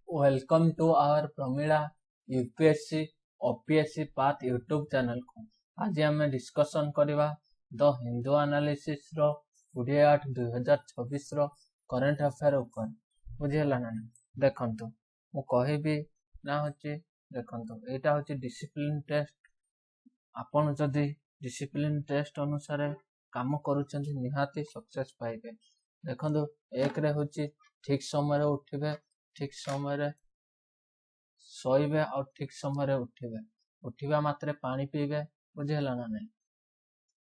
Welcome to our Pramila UPSC OPSC Path YouTube channel को आज आम डिस्कसन करवा द हिंदू एनालिसिस रो 28/2026 रो करंट अफेयर ऊपर बुझेला ना देखंतु मु कहबी ना होची देखंतु एटा होची डिसिप्लिन टेस्ट आपण जदि डिसिप्लिन टेस्ट अनुसार काम करूचंती निहाती सक्सेस पाइबे देखंतु एक रे होची ठीक समय रे उठिबे ठीक समय शोइबे और ठीक समय उठिबे उठिबा मात्रे पानी पीबे बुझेला ना नहीं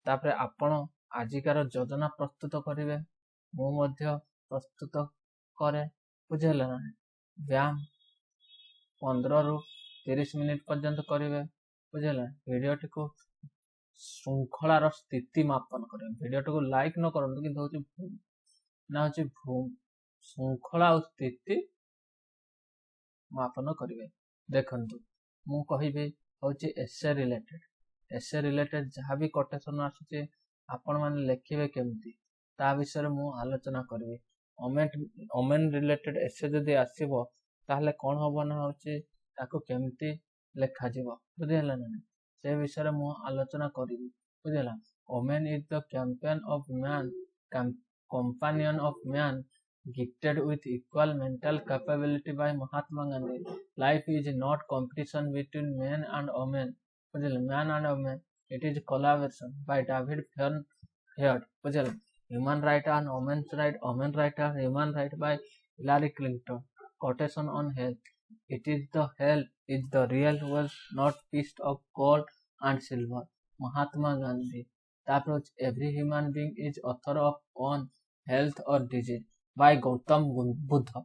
तापरे आपण आजिकार योजना प्रस्तुत करिवे मु मध्य प्रस्तुत करे बुझेला ना व्यायाम 15 रु 30 मिनिट पर्यंत करिवे बुझेला वीडियोटी को श्रृंखलार स्थिति मापन करें वीडियोटी को लाइक न करंतु किंतु होची ना होची श्रृंखला और स्थिति मापन करिवे देखंतु मु कहिबे होची एसे रिलेटेड जहाँ भी कोटेशन आसुचे आपण माने लिखिबे केमती ता विषय मु आलोचना करबी ओमेन रिलेटेड एसे जदि आसीबो ताहले कोन होबो ना होची ताको केमती लेखा जीवो बुझेला ना से विषय मु आलोचना करबी बुझेला woman is the champion of man companion of man gifted with equal mental capability by Mahatma Gandhi. Life is not competition between men and women. Man and women. It is collaboration by David Fairhead. Human right and women's right. Women right and human right by Hillary Clinton. Quotation on health. It is the health is the real wealth, not piece of gold and silver. Mahatma Gandhi. The approach every human being is author of own health or disease by Gautam Buddha.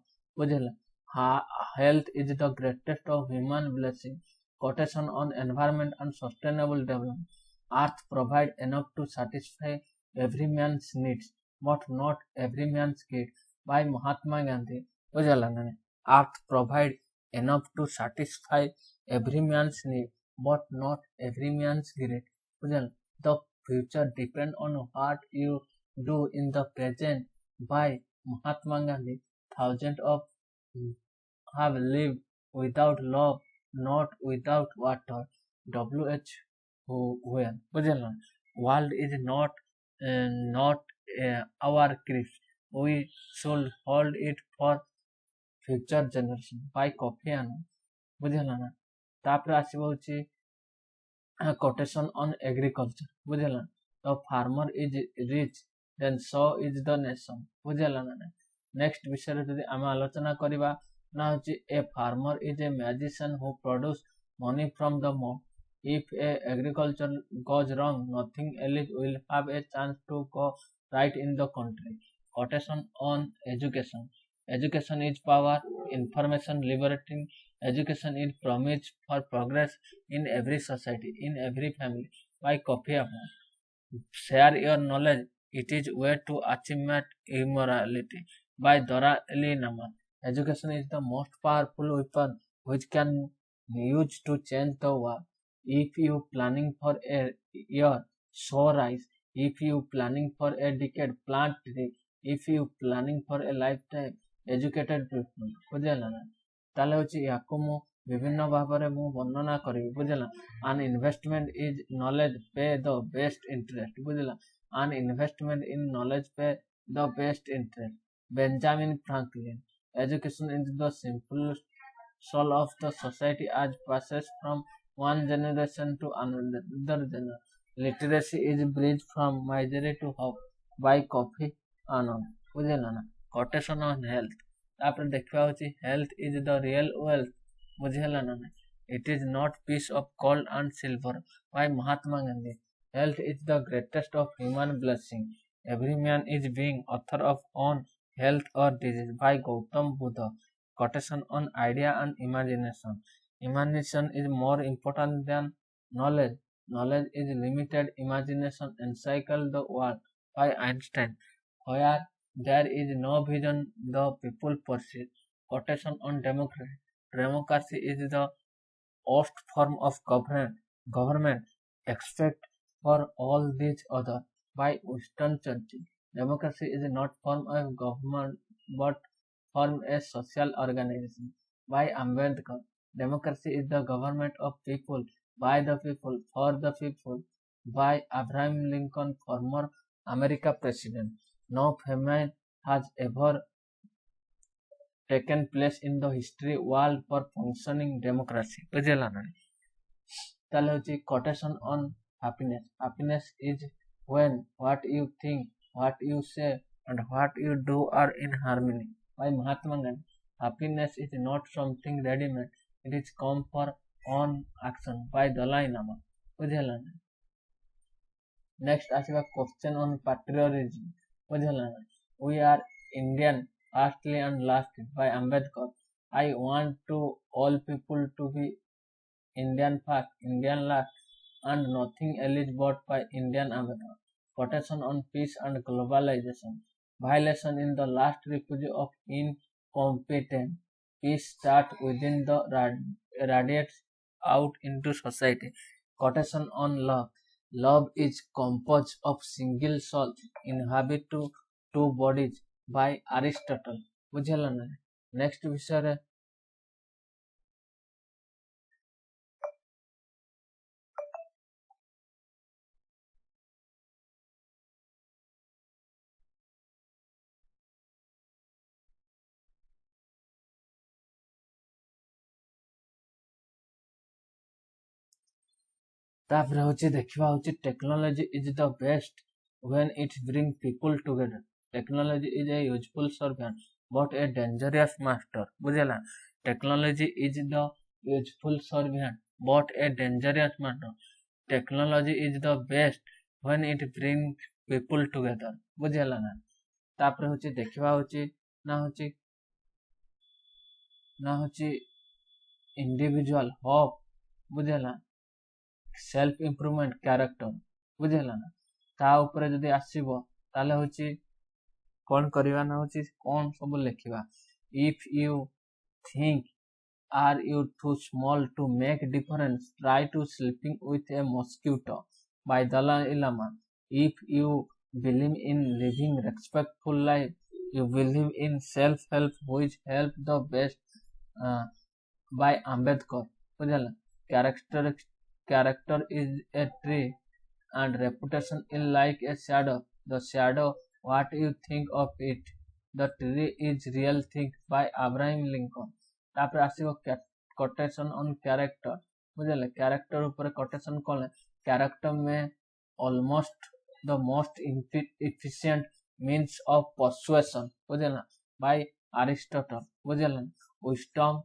Health is the greatest of human blessings. Quotation on environment and sustainable development. Earth provides enough to satisfy every man's needs, but not every man's greed by Mahatma Gandhi. Earth provides enough to satisfy every man's need, but not every man's greed. The future depends on what you do in the present by Mahatma Gandhi. Thousands of have lived without love, not without water. W.H. When world is not our gift. We should hold it for future generation by Kofi Annan. बुझेला ना तापर आसीबो होची quotation on agriculture बुझेला the farmer is rich then so is the nation बुझेला ना next विषय रे जदि हम आलोचना करिबा ना होची a farmer is a magician who produce money from the moon if a agriculture goes wrong nothing else will have a chance to go right in the country quotation on education is power information liberating education is promise for progress in every society in every family by Kofi Annan. Share your knowledge. It is way to achieve immorality by Dora Eli Naman. Education is the most powerful weapon which can use to change the world. If you planning for a year, sow rice. If you planning for a decade, plant tree. If you planning for a lifetime, educated people. बुझेला ना ताले होची याको मु विभिन्न भाबरे मु वर्णना करिवि बुझेला an investment is knowledge pay the best interest बुझेला an investment in knowledge pay the best interest Benjamin Franklin education is the simple soul of the society as passes from one generation to another generation literacy is bridge from misery to hope by Kofi Annan बुझेला ना quotation on health तापर देखबा होची health is the real wealth बुझेला ना it is not piece of gold and silver by Mahatma Gandhi health is the greatest of human blessing every man is being author of own health or disease by Gautam Buddha quotation on idea and imagination is more important than knowledge is limited imagination encircle the world by Einstein where there is no vision the people perceive quotation on democracy is the worst form of government except for all these other by Winston Churchill democracy is not form of government but form a social organization by Ambedkar. Democracy is the government of people, by the people, for the people, by Abraham Lincoln, former America president. No famine has ever taken place in the history world for functioning democracy. ବୁଝିଲା ନା? ତାହେଲେ ହଉଛି quotation on happiness. Happiness is when what you think, what you say, and what you do are in harmony. By Mahatma Gandhi. Happiness is not something ready-made. It is come for on action. By Dalai Lama. ବୁଝିଲା ନା? Next ଆସିବା question on patriotism. ବୁଝିଲା ନା? We are Indian firstly and lastly. By Ambedkar. I want to all people to be Indian first, Indian last, and nothing else but by Indian Ambedkar. Quotation on peace and globalization. Violation in the last refuge of incompetent. Peace starts within the radiates out into society. Quotation on love. Love is composed of single soul inhabit two bodies. By Aristotle. ବୁଝିଲା ନା? Next ବିଷୟରେ ତାପରେ ହଉଛି ଦେଖିବା ହଉଛି technology is the best when it brings people together. Technology is a useful servant but a dangerous master. ବୁଝିଲା? Technology is the useful servant but a dangerous master. Technology is the best when it brings people together. ବୁଝିଲା ନା? ତାପରେ ହଉଛି ଦେଖିବା ହଉଛି ନା ହଉଛି individual hope. ବୁଝିଲା? Self improvement character. बुझेला ना? ता ऊपर जदि आसीबो ताले होची कोन करिवा ना होची कोन सब लिखिबा. If you think are you too small to make difference try to sleeping with a mosquito. By Dalai Lama. If you believe in living respectful life you believe in self help which help the best. By Ambedkar. बुझेला? Character is a tree and reputation is like a shadow. The shadow what you think of it. The tree is real thing. By Abraham Lincoln. तापर आसीबो quotation on character. बुझेला? character ऊपर quotation कौन है? character में almost the most efficient means of persuasion. बुझेला? by Aristotle. बुझेला? wisdom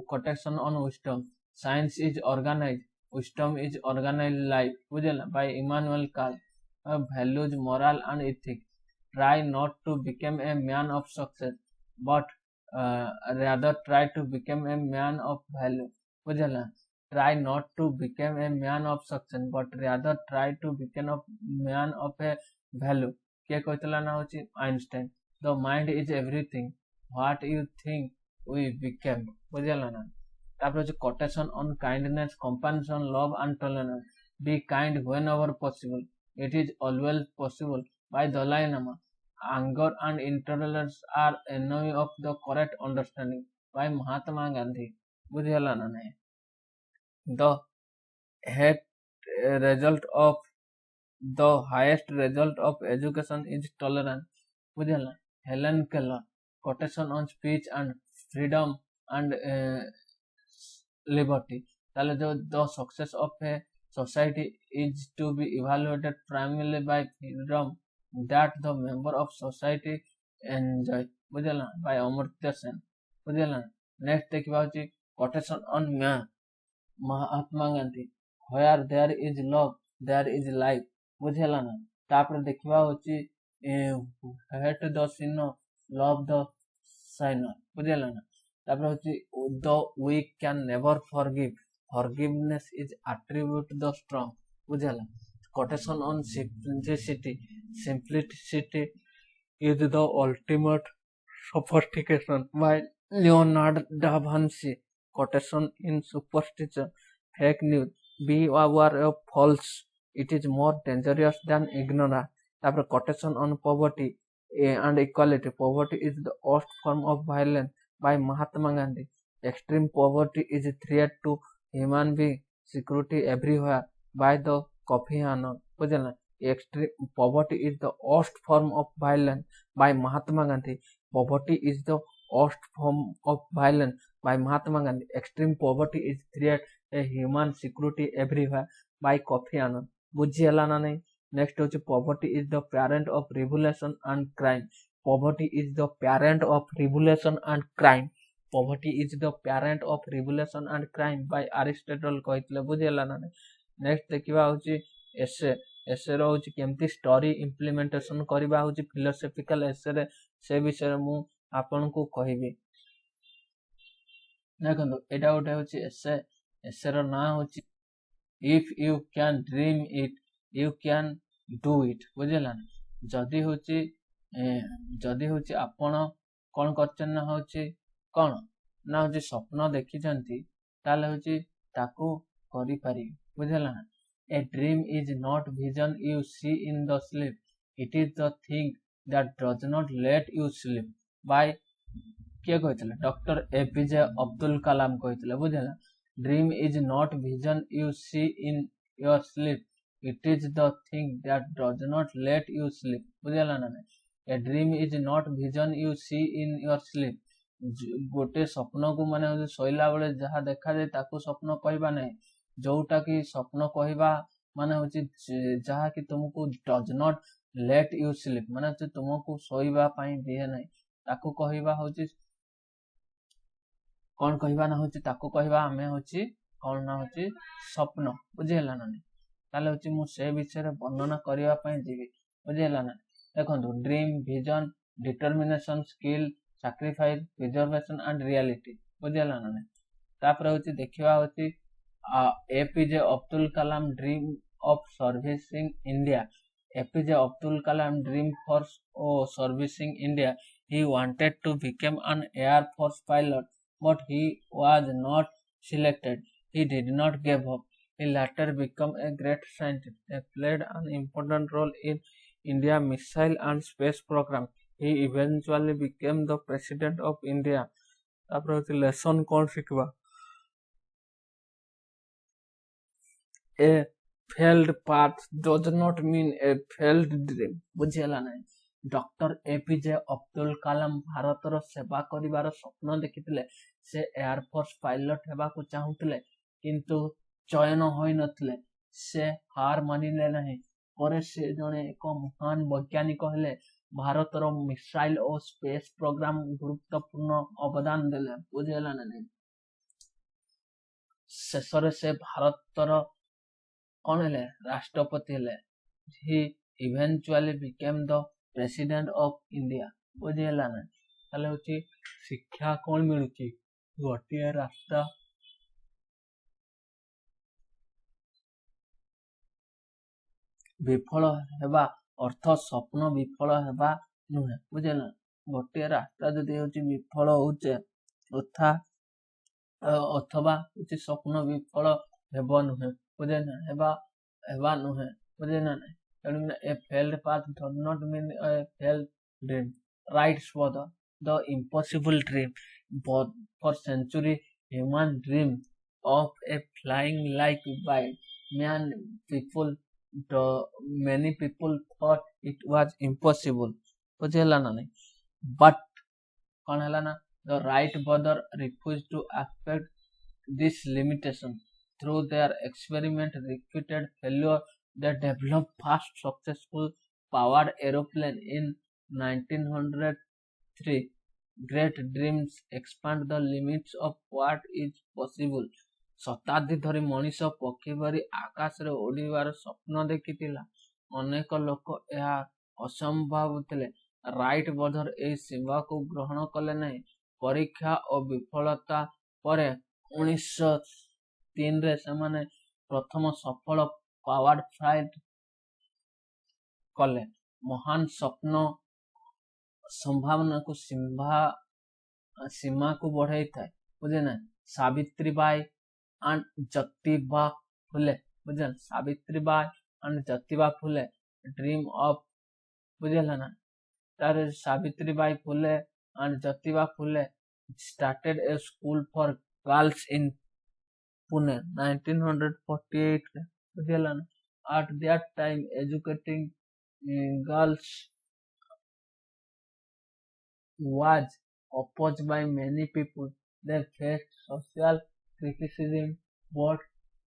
quotation on wisdom. Science is organized. Wisdom is organized life. बुझेला? by Immanuel Kant. Values, moral and ethics. Try not to become a man of success, but rather try to become a man of value. बुझेला? Try not to become a man of success, but rather try to become a man of a value. किए कहतला ना होची Einstein. The mind is everything. What you think we become. बुझेला ना? तापर होची quotation on kindness, compassion, love and tolerance. Be kind whenever possible. It is always possible. By Dalai Lama. Anger and intolerance are enemy of the correct understanding. By Mahatma Gandhi. बुझेला ना नहीं? The highest result of education is tolerance. बुझेला? Helen Keller. Quotation on speech and freedom and liberty. ताले the success of a society is to be evaluated primarily by freedom that the member of society enjoy. बुझेला? by Amartya Sen. बुझेला? next देखिबा होची quotation on Mahatma Gandhi. where there is love there is life. बुझेला ना? तापर देखिबा होची hate the sinner love the sinner. बुझेला ना? तापर होची though we can never forgive, forgiveness is attribute the strong. बुझेला? quotation on simplicity. Simplicity is the ultimate sophistication. by Leonardo da Vinci. quotation in superstition. Fake news. Be aware of false. It is more dangerous than ignorance. तापर quotation on poverty and equality. Poverty is the worst form of violence. by Mahatma Gandhi. Extreme poverty is a threat to human being security everywhere by the Kofi Annan. बुझल extreme poverty is the worst form of violence by Mahatma Gandhi. Poverty is the worst form of violence by Mahatma Gandhi. Extreme poverty is threat a human security everywhere by Kofi Annan. बुझिएला ना नहीं. Next होची poverty is the parent of revolution and crime. Poverty is the parent of revolution and crime. Poverty is the parent of revolution and crime by Aristotle କହିଥିଲେ. ବୁଝିହେଲା ନା ନାହିଁ. Next ଦେଖିବା ହେଉଛି ଏସେ. ଏସେର ହେଉଛି କେମିତି ଷ୍ଟୋରି ଇମ୍ପ୍ଲିମେଣ୍ଟେସନ କରିବା ହେଉଛି ଫିଲୋସଫିକାଲ ଏସେରେ, ସେ ବିଷୟରେ ମୁଁ ଆପଣଙ୍କୁ କହିବି. ଦେଖନ୍ତୁ ଏଇଟା ଗୋଟେ ହେଉଛି ଏସେ. ଏସେର ନାଁ ହେଉଛି if you can dream it you can do it. ବୁଝିହେଲା ନା. ଯଦି ହେଉଛି ଆପଣ କ'ଣ କରିଛନ୍ତି ନା ହେଉଛି କ'ଣ ନା ହେଉଛି ସ୍ୱପ୍ନ ଦେଖିଛନ୍ତି ତାହେଲେ ହେଉଛି ତାକୁ କରିପାରିବେ. ବୁଝିହେଲା ନା. A dream is not vision you see in the sleep. It is the thing that does not let you sleep. by କିଏ କହିଥିଲେ? ଡକ୍ଟର APJ ଅବଦୁଲ କାଲାମ କହିଥିଲେ. ବୁଝିହେଲା. Dream is not vision you see in your sleep. It is the thing that does not let you sleep. ବୁଝିହେଲା ନା ନାହିଁ. A dream is not vision you see in your sleep. ଗୋଟେ ସ୍ୱପ୍ନକୁ ମାନେ ଶୋଇଲା ବେଳେ ଯାହା ଦେଖାଯାଏ ତାକୁ ସ୍ୱପ୍ନ କହିବା ନାହିଁ. ଯୋଉଟା କି ସ୍ୱପ୍ନ କହିବା ମାନେ ହଉଛି ଯାହାକି ତୁମକୁ does not let you sleep, ମାନେ ହଉଛି ତୁମକୁ ଶୋଇବା ପାଇଁ ଦିଏ ନାହିଁ, ତାକୁ କହିବା ହଉଛି କ'ଣ କହିବା ନା ହଉଛି ତାକୁ କହିବା ଆମେ ହଉଛି କ'ଣ ନା ହଉଛି ସ୍ୱପ୍ନ. ବୁଝିହେଲା ନା ନାହିଁ. ତାହେଲେ ହଉଛି ମୁଁ ସେ ବିଷୟରେ ବର୍ଣ୍ଣନା କରିବା ପାଇଁ ଯିବି. ବୁଝିହେଲା ନା. ଦେଖନ୍ତୁ dream, vision, determination, skill, sacrifice, preservation and reality. ବୁଝିହେଲା ନା ନାହିଁ. ତାପରେ ହଉଛି ଦେଖିବା ହଉଛି APJ Abdul Kalam dream of servicing India. APJ Abdul Kalam dream for servicing India. He wanted to become an Air Force pilot, but he was not selected. He did not give up. He later became a great scientist. He played an important role in India missile and space program. He eventually became the president of India. ତାପରେ ହଉଛି lesson କ'ଣ ଶିଖିବା? A failed path does not mean a failed dream. ବୁଝିହେଲା ନାହିଁ. Doctor APJ Abdul Kalam ଭାରତର ସେବା କରିବାର ସ୍ୱପ୍ନ ଦେଖିଥିଲେ. ସେ ଏୟାରଫୋର୍ସ ପାଇଲଟ ହେବାକୁ ଚାହୁଁଥିଲେ କିନ୍ତୁ ଚୟନ ହୋଇନଥିଲେ. ସେ ହାର ମାନିଲେ ନାହିଁ. ପରେ ସେ ଜଣେ ଏକ ମହାନ ବୈଜ୍ଞାନିକ ହେଲେ. ଭାରତର ମିସାଇଲ ଓ ସ୍ପେସ୍ ପ୍ରୋଗ୍ରାମ ଗୁରୁତ୍ୱପୂର୍ଣ୍ଣ ଅବଦାନ ଦେଲେ. ବୁଝିହେଲା ନାହିଁ. ଶେଷରେ ସେ ଭାରତର କ'ଣ ହେଲେ? ରାଷ୍ଟ୍ରପତି ହେଲେ. He eventually became the president of India. ବୁଝିହେଲା ନାହିଁ. ତାହେଲେ ହଉଛି ଶିକ୍ଷା କ'ଣ ମିଳୁଛି? ଗୋଟିଏ ରାସ୍ତା ବିଫଳ ହେବା ଅର୍ଥ ସ୍ୱପ୍ନ ବିଫଳ ହେବା ନୁହେଁ. ବୁଝିହେଲା. ଗୋଟିଏ ରାସ୍ତା ଯଦି ହଉଛି ବିଫଳ ହଉଛେ ଅଥବା ହଉଛି ସ୍ୱପ୍ନ ବିଫଳ ହେବ ନୁହେଁ. ବୁଝିହେଲା. ହେବା ନୁହେଁ. ବୁଝିହେଲା ନାହିଁ. ତେଣୁ a failed path does not mean a failed dream. Writes further, the impossible dream. For centuries, human dreamed of a flying like bird. Many people thought it was impossible. ବୁଝିହେଲା ନା ନାହିଁ. But କ'ଣ ହେଲା ନା? The Wright brothers refused to accept this limitation. Through their experiment repeated failure, they developed fast successful powered aeroplane in 1903. Great dreams expand the limits of what is possible. ଶତାବ୍ଦୀ ଧରି ମଣିଷ ପକ୍ଷୀ ପରି ଆକାଶରେ ଉଡ଼ିବାର ସ୍ୱପ୍ନ ଦେଖିଥିଲା. ଅନେକ ଲୋକ ଏହା ଅସମ୍ଭବ ଥିଲେ. ରାଇଟ୍ ବ୍ରଦର ଏହି ସେବାକୁ ଗ୍ରହଣ କଲେ ନାହିଁ. ପରୀକ୍ଷା ଓ ବିଫଳତା ପରେ 1903ରେ ସେମାନେ ପ୍ରଥମ ସଫଳ ପାୱାର୍ଡ ଫ୍ଲାଇଟ୍ କଲେ. ମହାନ ସ୍ୱପ୍ନ ସମ୍ଭାବନାକୁ ସୀମାକୁ ବଢ଼ାଇଥାଏ. ବୁଝିଲେ. Savitribai and Jyotiba Phule. ବୁଝିଲେ. Savitribai and Jyotiba Phule dream of. ବୁଝିଲେ ନା. ତାର ସାବିତ୍ରୀବାଇ ଫୁଲେ and Jyotiba Phule started a school for girls in Pune 1948 ରେ ବୁଝିହେଲା ନା। At that time educating girls was opposed by many people. They faced social criticism but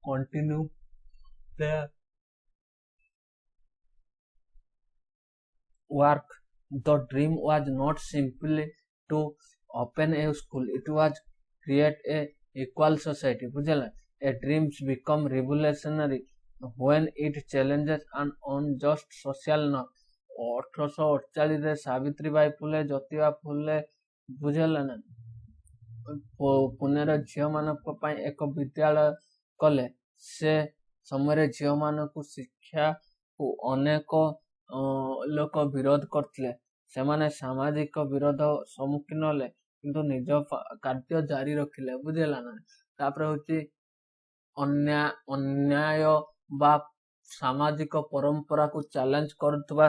continued their work. The dream was not simply to open a school, it was create a equal society. ବୁଝିଲା, a dreams become revolutionary when it challenges an unjust social norm. 1848 ରେ ସାବିତ୍ରୀବାଇ ଫୁଲେ, ଜ୍ୟୋତିବା ଫୁଲେ ବୁଝିଲା ନା ପୁନେର ଝିଅମାନଙ୍କ ପାଇଁ ଏକ ବିଦ୍ୟାଳୟ କଲେ। ସେ ସମୟରେ ଝିଅମାନଙ୍କୁ ଶିକ୍ଷାକୁ ଅନେକ ଲୋକ ବିରୋଧ କରିଥିଲେ। ସେମାନେ ସାମାଜିକ ବିରୋଧ ସମ୍ମୁଖୀନ ହେଲେ କିନ୍ତୁ ନିଜ କାର୍ଯ୍ୟ ଜାରି ରଖିଲେ। ବୁଝିଲା ନା। ତାପରେ ହଉଛି ଅନ୍ୟାୟ ବା ସାମାଜିକ ପରମ୍ପରାକୁ ଚ୍ୟାଲେଞ୍ଜ କରୁଥିବା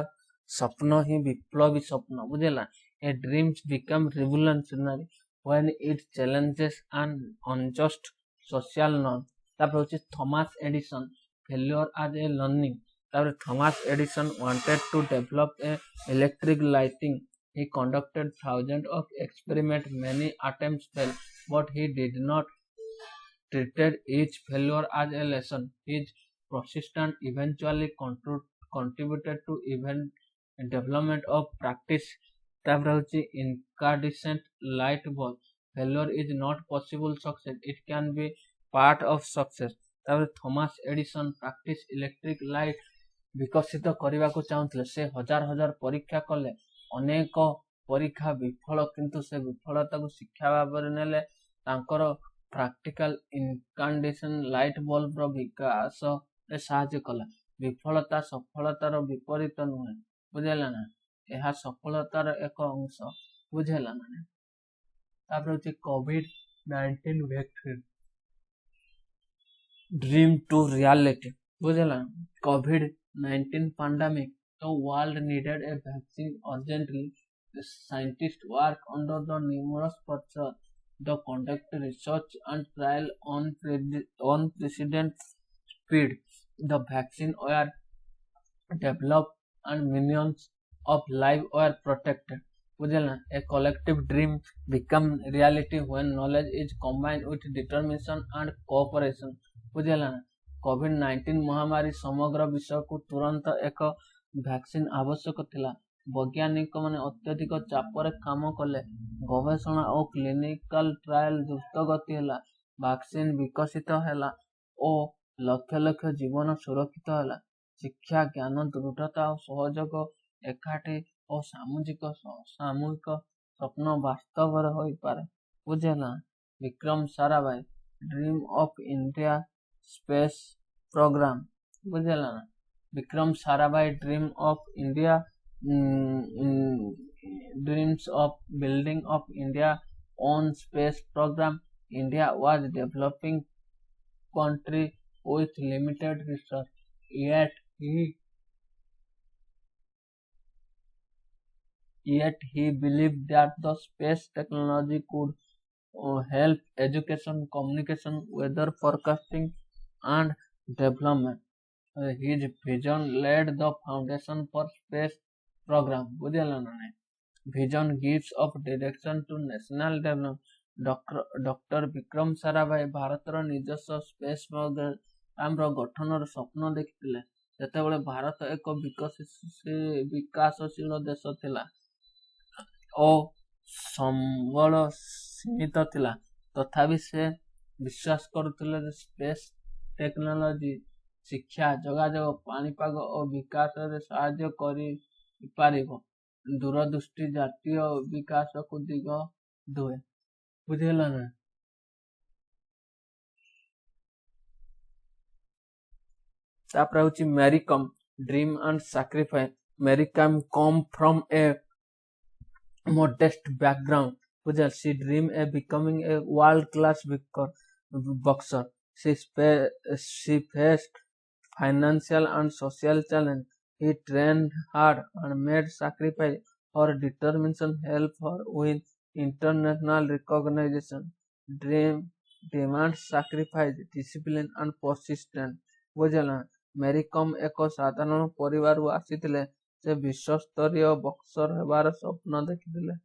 ସ୍ୱପ୍ନ ହିଁ ବିପ୍ଳବୀ ସ୍ୱପ୍ନ। ବୁଝିଲା। A dreams become revolutionary when it challenges an unjust social norm. ତାପରେ ହଉଛି Thomas Edison failure as a learning. ତାପରେ Thomas Edison wanted to develop a electric lighting. He conducted thousands of experiments. Many attempts failed, but he did not treated each failure as a lesson. His persistence eventually contributed to even development of practice. ତାପରେ ହଉଛି incandescent light bulb. Failure is not possible success. It can be part of success. ତାପରେ Thomas Edison practice electric light ବିକଶିତ କରିବାକୁ ଚାହୁଁଥିଲେ। ସେ ହଜାର ହଜାର ପରୀକ୍ଷା କଲେ, ଅନେକ ପରୀକ୍ଷା ବିଫଳ, କିନ୍ତୁ ସେ ବିଫଳତାକୁ ଶିକ୍ଷା ଭାବରେ ନେଲେ। ତାଙ୍କର ପ୍ରାକ୍ଟିକାଲ ଇନକାଣ୍ଡେସନ୍ ଲାଇଟ୍ ବଲ୍ବର ବିକାଶରେ ସାହାଯ୍ୟ କଲା। ବିଫଳତା ସଫଳତାର ବିପରୀତ ନୁହେଁ। ବୁଝିଲା ନା, ଏହା ସଫଳତାର ଏକ ଅଂଶ। ବୁଝିଲା ନା। ତାପରେ ହଉଛି COVID-19 vaccine dream two reality. ବୁଝିଲା, COVID-19 pandemic, the world needed a vaccine urgently. The scientists worked under the numerous pressure. They conducted research and trial on unprecedented speed. The vaccine were developed and millions of lives were protected. बुझेला, a collective dream become reality when knowledge is combined with determination and cooperation. बुझेला, COVID-19 महामारी समग्र विश्वକୁ ତୁରନ୍ତ ଏକ vaccine ଆବଶ୍ୟକ ଥିଲା। ବୈଜ୍ଞାନିକ ମାନେ ଅତ୍ୟଧିକ ଚାପରେ କାମ କଲେ। ଗବେଷଣା ଓ କ୍ଲିନିକାଲ ଟ୍ରାଏଲ ଦ୍ରୁତ ଗତି ହେଲା। ଭ୍ୟାକ୍ସିନ୍ ବିକଶିତ ହେଲା ଓ ଲକ୍ଷ ଲକ୍ଷ ଜୀବନ ସୁରକ୍ଷିତ ହେଲା। ଶିକ୍ଷା, ଜ୍ଞାନ, ଦୃଢ଼ତା ଓ ସହଯୋଗ ଏକାଠି ଓ ସାମୂହିକ ସ୍ୱପ୍ନ ବାସ୍ତବରେ ହୋଇପାରେ। ବୁଝିଲା, Vikram Sarabhai dream of India space programme. ବୁଝିଲା ନା, Vikram Sarabhai dream of India dreams of building of India own space program. India was developing country with limited resources, yet he believed that the space technology could help education, communication, weather forecasting and development. His vision laid the foundation for space program. बुझेला ना, vision gives of direction to national development. Doctor Vikram Sarabhai भारतर ନିଜସ୍ୱ space ପ୍ରୋଗ୍ରାମର ଗଠନର ସ୍ୱପ୍ନ ଦେଖିଥିଲେ। ଯେତେବେଳେ ଭାରତ ଏକ ବିକାଶଶୀଳ ଦେଶ ଥିଲା ଓ ସମ୍ବଳ ସୀମିତ ଥିଲା, ତଥାପି ସେ ବିଶ୍ୱାସ କରୁଥିଲେ ଯେ ସ୍ପେସ୍ ଟେକ୍ନୋଲୋଜି ଶିକ୍ଷା, ଯୋଗାଯୋଗ, ପାଣିପାଗ ଓ ବିକାଶରେ ସାହାଯ୍ୟ କରିପାରିବ। ଦୂରଦୃଷ୍ଟି ଜାତୀୟ ବିକାଶକୁ ଦିଗ ଦୁଏ। ବୁଝିଲା ନା। ତାପରେ ହଉଛି Mary Kom dream and sacrifice. Mary Kom come from a modest background. ବୁଝିଲା, she dreamed of becoming a world class boxer. She faced financial and social challenge. He trained hard and made sacrifice. Her determination helped her win international recognition. Dream demands sacrifice, discipline and persistence. ବୁଝିଲା ମେରି କମ୍ ଏକ ସାଧାରଣ ପରିବାରରୁ ଆସିଥିଲେ। ସେ ବିଶ୍ୱସ୍ତରୀୟ ବକ୍ସର ହେବାର ସ୍ୱପ୍ନ ଦେଖିଥିଲେ।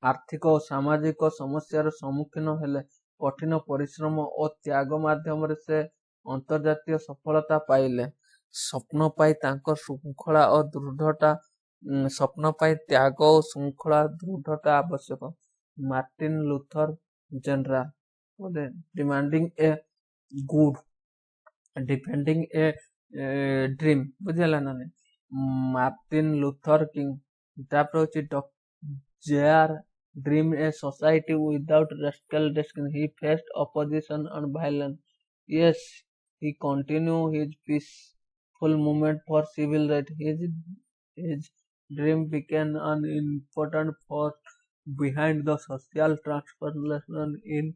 ଆର୍ଥିକ ଓ ସାମାଜିକ ସମସ୍ୟାର ସମ୍ମୁଖୀନ ହେଲେ। କଠିନ ପରିଶ୍ରମ ଓ ତ୍ୟାଗ ମାଧ୍ୟମରେ ସେ ଅନ୍ତର୍ଜାତୀୟ ସଫଳତା ପାଇଲେ। ସ୍ୱପ୍ନ ପାଇଁ ତାଙ୍କ ଶୃଙ୍ଖଳା ଓ ଦୃଢ଼ତା ସ୍ୱପ୍ନ ପାଇଁ ତ୍ୟାଗ ଓ ଶୃଙ୍ଖଳା ଦୃଢ଼ତା ଆବଶ୍ୟକ। Martin Luther general demanding a good defending a dream बुझेला ना मार्टिन लूथर किंग तापर होची JR dream a society without radical destiny he faced opposition and violence yes he continue his peaceful movement for civil right his dream became an important force behind the social transformation in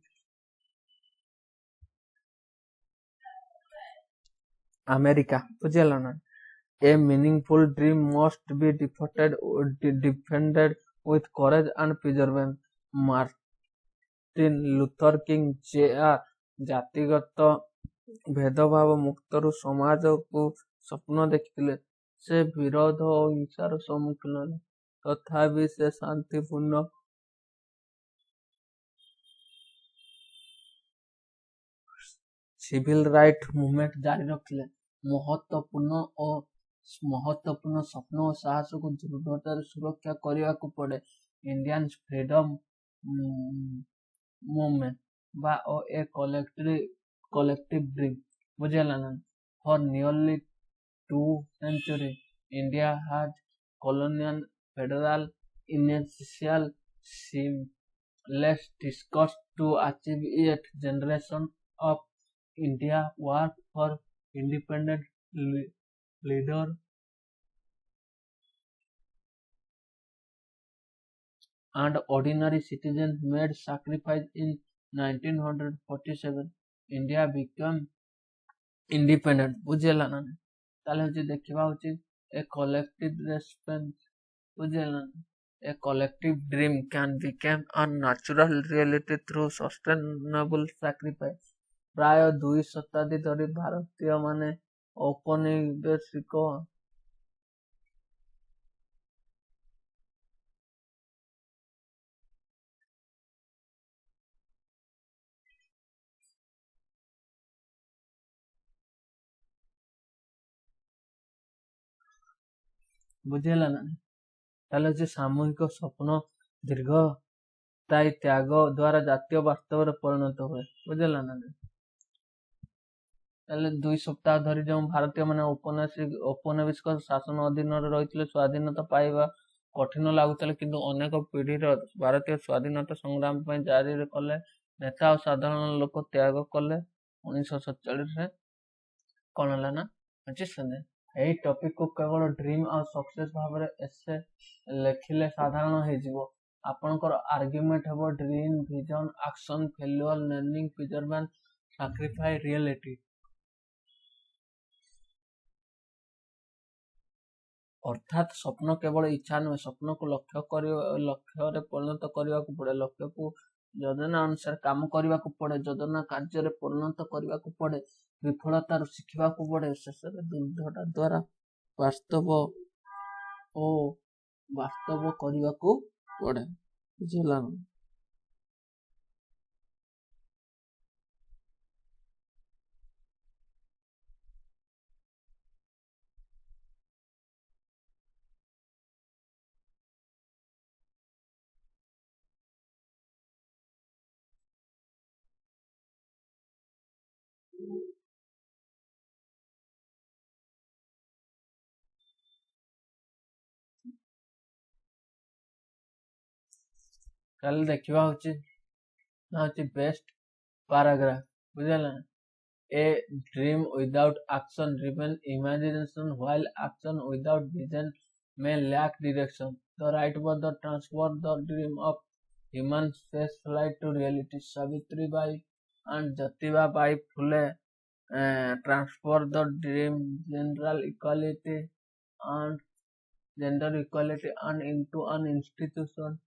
America बुझेला ना A meaningful dream must be defended with courage and perseverance. Martin Luther king JR. ଜାତିଗତ ଭେଦଭାବ ମୁକ୍ତରୁ ସମାଜକୁ ସ୍ୱପ୍ନ ଦେଖିଥିଲେ। ସେ ବିରୋଧ ଓ ହିଂସାର ସମ୍ମୁଖୀନ ହେଲେ ତଥାପି ସେ ଶାନ୍ତିପୂର୍ଣ୍ଣ ସିଭିଲ ରାଇଟ୍ ମୁଭମେଣ୍ଟ ଜାରି ରଖିଲେ। ମହତ୍ୱପୂର୍ଣ୍ଣ ସ୍ୱପ୍ନ ଓ ସାହସକୁ ଦୃଢ଼ତାରେ ସୁରକ୍ଷା କରିବାକୁ ପଡ଼େ। ଇଣ୍ଡିଆନ୍ ଫ୍ରିଡମ୍ ମୁଭମେଣ୍ଟ ବା ଏ କଲେକ୍ଟିଭ ଡ୍ରିମ୍ ବୁଝିଲା ନା for nearly 2 centuries India had colonial federal initial seamless discussed to achieve it. Generation of India worked for independent leader and ordinary citizens made sacrifice in 1947 India became independent ବୁଝିଲା ନା ତାହେଲେ ହଉଛି ଦେଖିବା ହଉଛି a collective response ବୁଝିଲା ନା a collective dream can become a natural reality through sustainable sacrifice ପ୍ରାୟ 2 ଶତାବ୍ଦୀ ଧରି ଭାରତୀୟ ମାନେ ଔପନିବେଶିକ ବୁଝିଲା ନା ତାହେଲେ ହଉଛି ସାମୂହିକ ସ୍ୱପ୍ନ ଦୀର୍ଘସ୍ଥାୟୀ ତ୍ୟାଗ ଦ୍ୱାରା ଜାତୀୟ ବାସ୍ତବରେ ପରିଣତ ହୁଏ ବୁଝିଲା ନା ତାହେଲେ 2 ସପ୍ତାହ ଧରି ଯେଉଁ ଭାରତୀୟ ମାନେ ଔପନିବେଶିକ ଶାସନ ଅଧୀନରେ ରହିଥିଲେ ସ୍ୱାଧୀନତା ପାଇବା କଠିନ ଲାଗୁଥିଲା କିନ୍ତୁ ଅନେକ ପିଢ଼ିର ଭାରତୀୟ ସ୍ୱାଧୀନତା ସଂଗ୍ରାମ ପାଇଁ ଜାରି କଲେ ନେତା ଓ ସାଧାରଣ ଲୋକ ତ୍ୟାଗ କଲେ 1947ରେ କଣ ହେଲା ନା ବୁଝିଛନ୍ତି ଏହି ଟପିକକୁ କେବଳ ଡ୍ରିମ୍ ଆଉ ସକ୍ସେସ୍ ଭାବରେ ଏସେ ଲେଖିଲେ ସାଧାରଣ ହେଇଯିବ ଆପଣଙ୍କର ଆର୍ଗୁମେଣ୍ଟ ହେବ dream vision action failure learning perseverance sacrifice reality ଅର୍ଥାତ୍ ସ୍ୱପ୍ନ କେବଳ ଇଚ୍ଛା ନୁହେଁ ସ୍ୱପ୍ନକୁ ଲକ୍ଷ୍ୟରେ ପରିଣତ କରିବାକୁ ପଡ଼େ ଲକ୍ଷ୍ୟକୁ ଯୋଜନା ଅନୁସାରେ କାମ କରିବାକୁ ପଡ଼େ ଯୋଜନା କାର୍ଯ୍ୟରେ ପରିଣତ କରିବାକୁ ପଡ଼େ ବିଫଳତାରୁ ଶିଖିବାକୁ ପଡ଼େ ଶେଷରେ ଦୃଢ଼ତା ଦ୍ୱାରା ବାସ୍ତବ କରିବାକୁ ପଡ଼େ ବୁଝିଲା ନା କାଲି ଦେଖିବା ହଉଛି ବେଷ୍ଟ ପାରାଗ୍ରାଫ ବୁଝିଲା ନା A dream without action remains imagination while action without vision may lack direction. The right mother transformed the dream of human space flight to reality. Savitri Bai and Jyotiba Bai Phule transfer the dream and gender equality and into an institution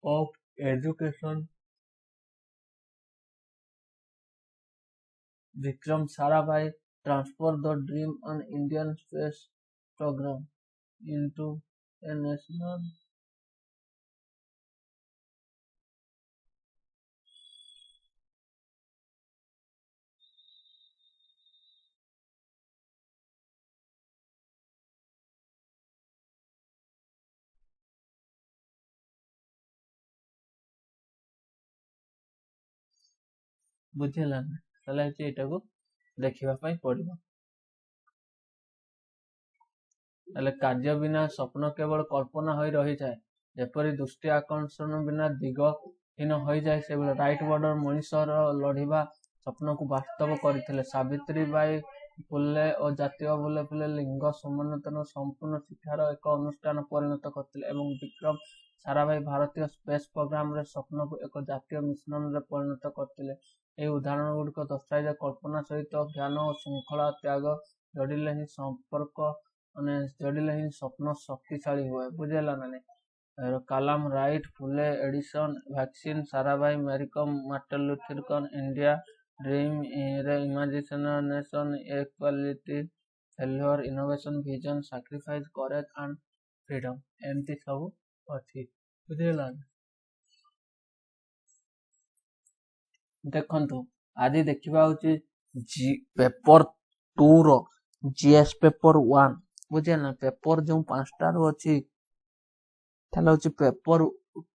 of education. Vikram Sarabhai transferred the dream and Indian space program into a national ବୁଝିଲା ନା ତାହେଲେ ହେଉଛି ଏଇଟାକୁ ଦେଖିବା ପାଇଁ ପଡିବ। ହେଲେ କାର୍ଯ୍ୟ ବିନା ସ୍ୱପ୍ନ କେବଳ କଳ୍ପନା ହୋଇ ରହିଥାଏ, ଯେପରି ଦୃଷ୍ଟି ଆକର୍ଷଣ ବିନା ଦିଗହୀନ ହୋଇଯାଏ, ସେଭଳି ରାଇଟ ବର୍ଡର ମଣିଷର ଲଢିବା ସ୍ୱପ୍ନକୁ ବାସ୍ତବ କରିଥିଲେ। ସାବିତ୍ରୀବାଇ ଫୁଲେ ଓ ଜାତୀୟ ଫୁଲେ ଫୁଲେ ଲିଙ୍ଗ ସମାନତାର ସମ୍ପୂର୍ଣ୍ଣ ଶିକ୍ଷାର ଏକ ଅନୁଷ୍ଠାନ ପରିଣତ କରିଥିଲେ ଏବଂ ବିକ୍ରମ ସାରାଭାଇ ଭାରତୀୟ ସ୍ପେସ୍ ପ୍ରୋଗ୍ରାମରେ ସ୍ୱପ୍ନକୁ ଏକ ଜାତୀୟ ମିଶନରେ ପରିଣତ କରିଥିଲେ। ଏହି ଉଦାହରଣ ଗୁଡ଼ିକ ଦର୍ଶାଏ କଳ୍ପନା ସହିତ ଜ୍ଞାନ ଓ ଶୃଙ୍ଖଳା ତ୍ୟାଗ ଯୋଡ଼ିଲେ ହିଁ ସ୍ୱପ୍ନ ଶକ୍ତିଶାଳୀ ହୁଏ। ବୁଝିଲା ନା ନାଇଁ? Kalam, right, Phule, edition, vaccine, Sarabhai, Mary Kom, Martin Luther king, India dream, imagination, equality, failure, innovation, vision, sacrifice, courage and freedom, ଏମିତି ସବୁ ଅଛି। ବୁଝିଲା ନା? ଦେଖନ୍ତୁ ଆଜି ଦେଖିବା ହଉଛି ପେପର 2 ର GS ପେପର 1। ବୁଝିଲେ ନା? ପେପର ଯୋଉ 5ଟାରୁ ଅଛି ତାହେଲେ ହଉଛି ପେପର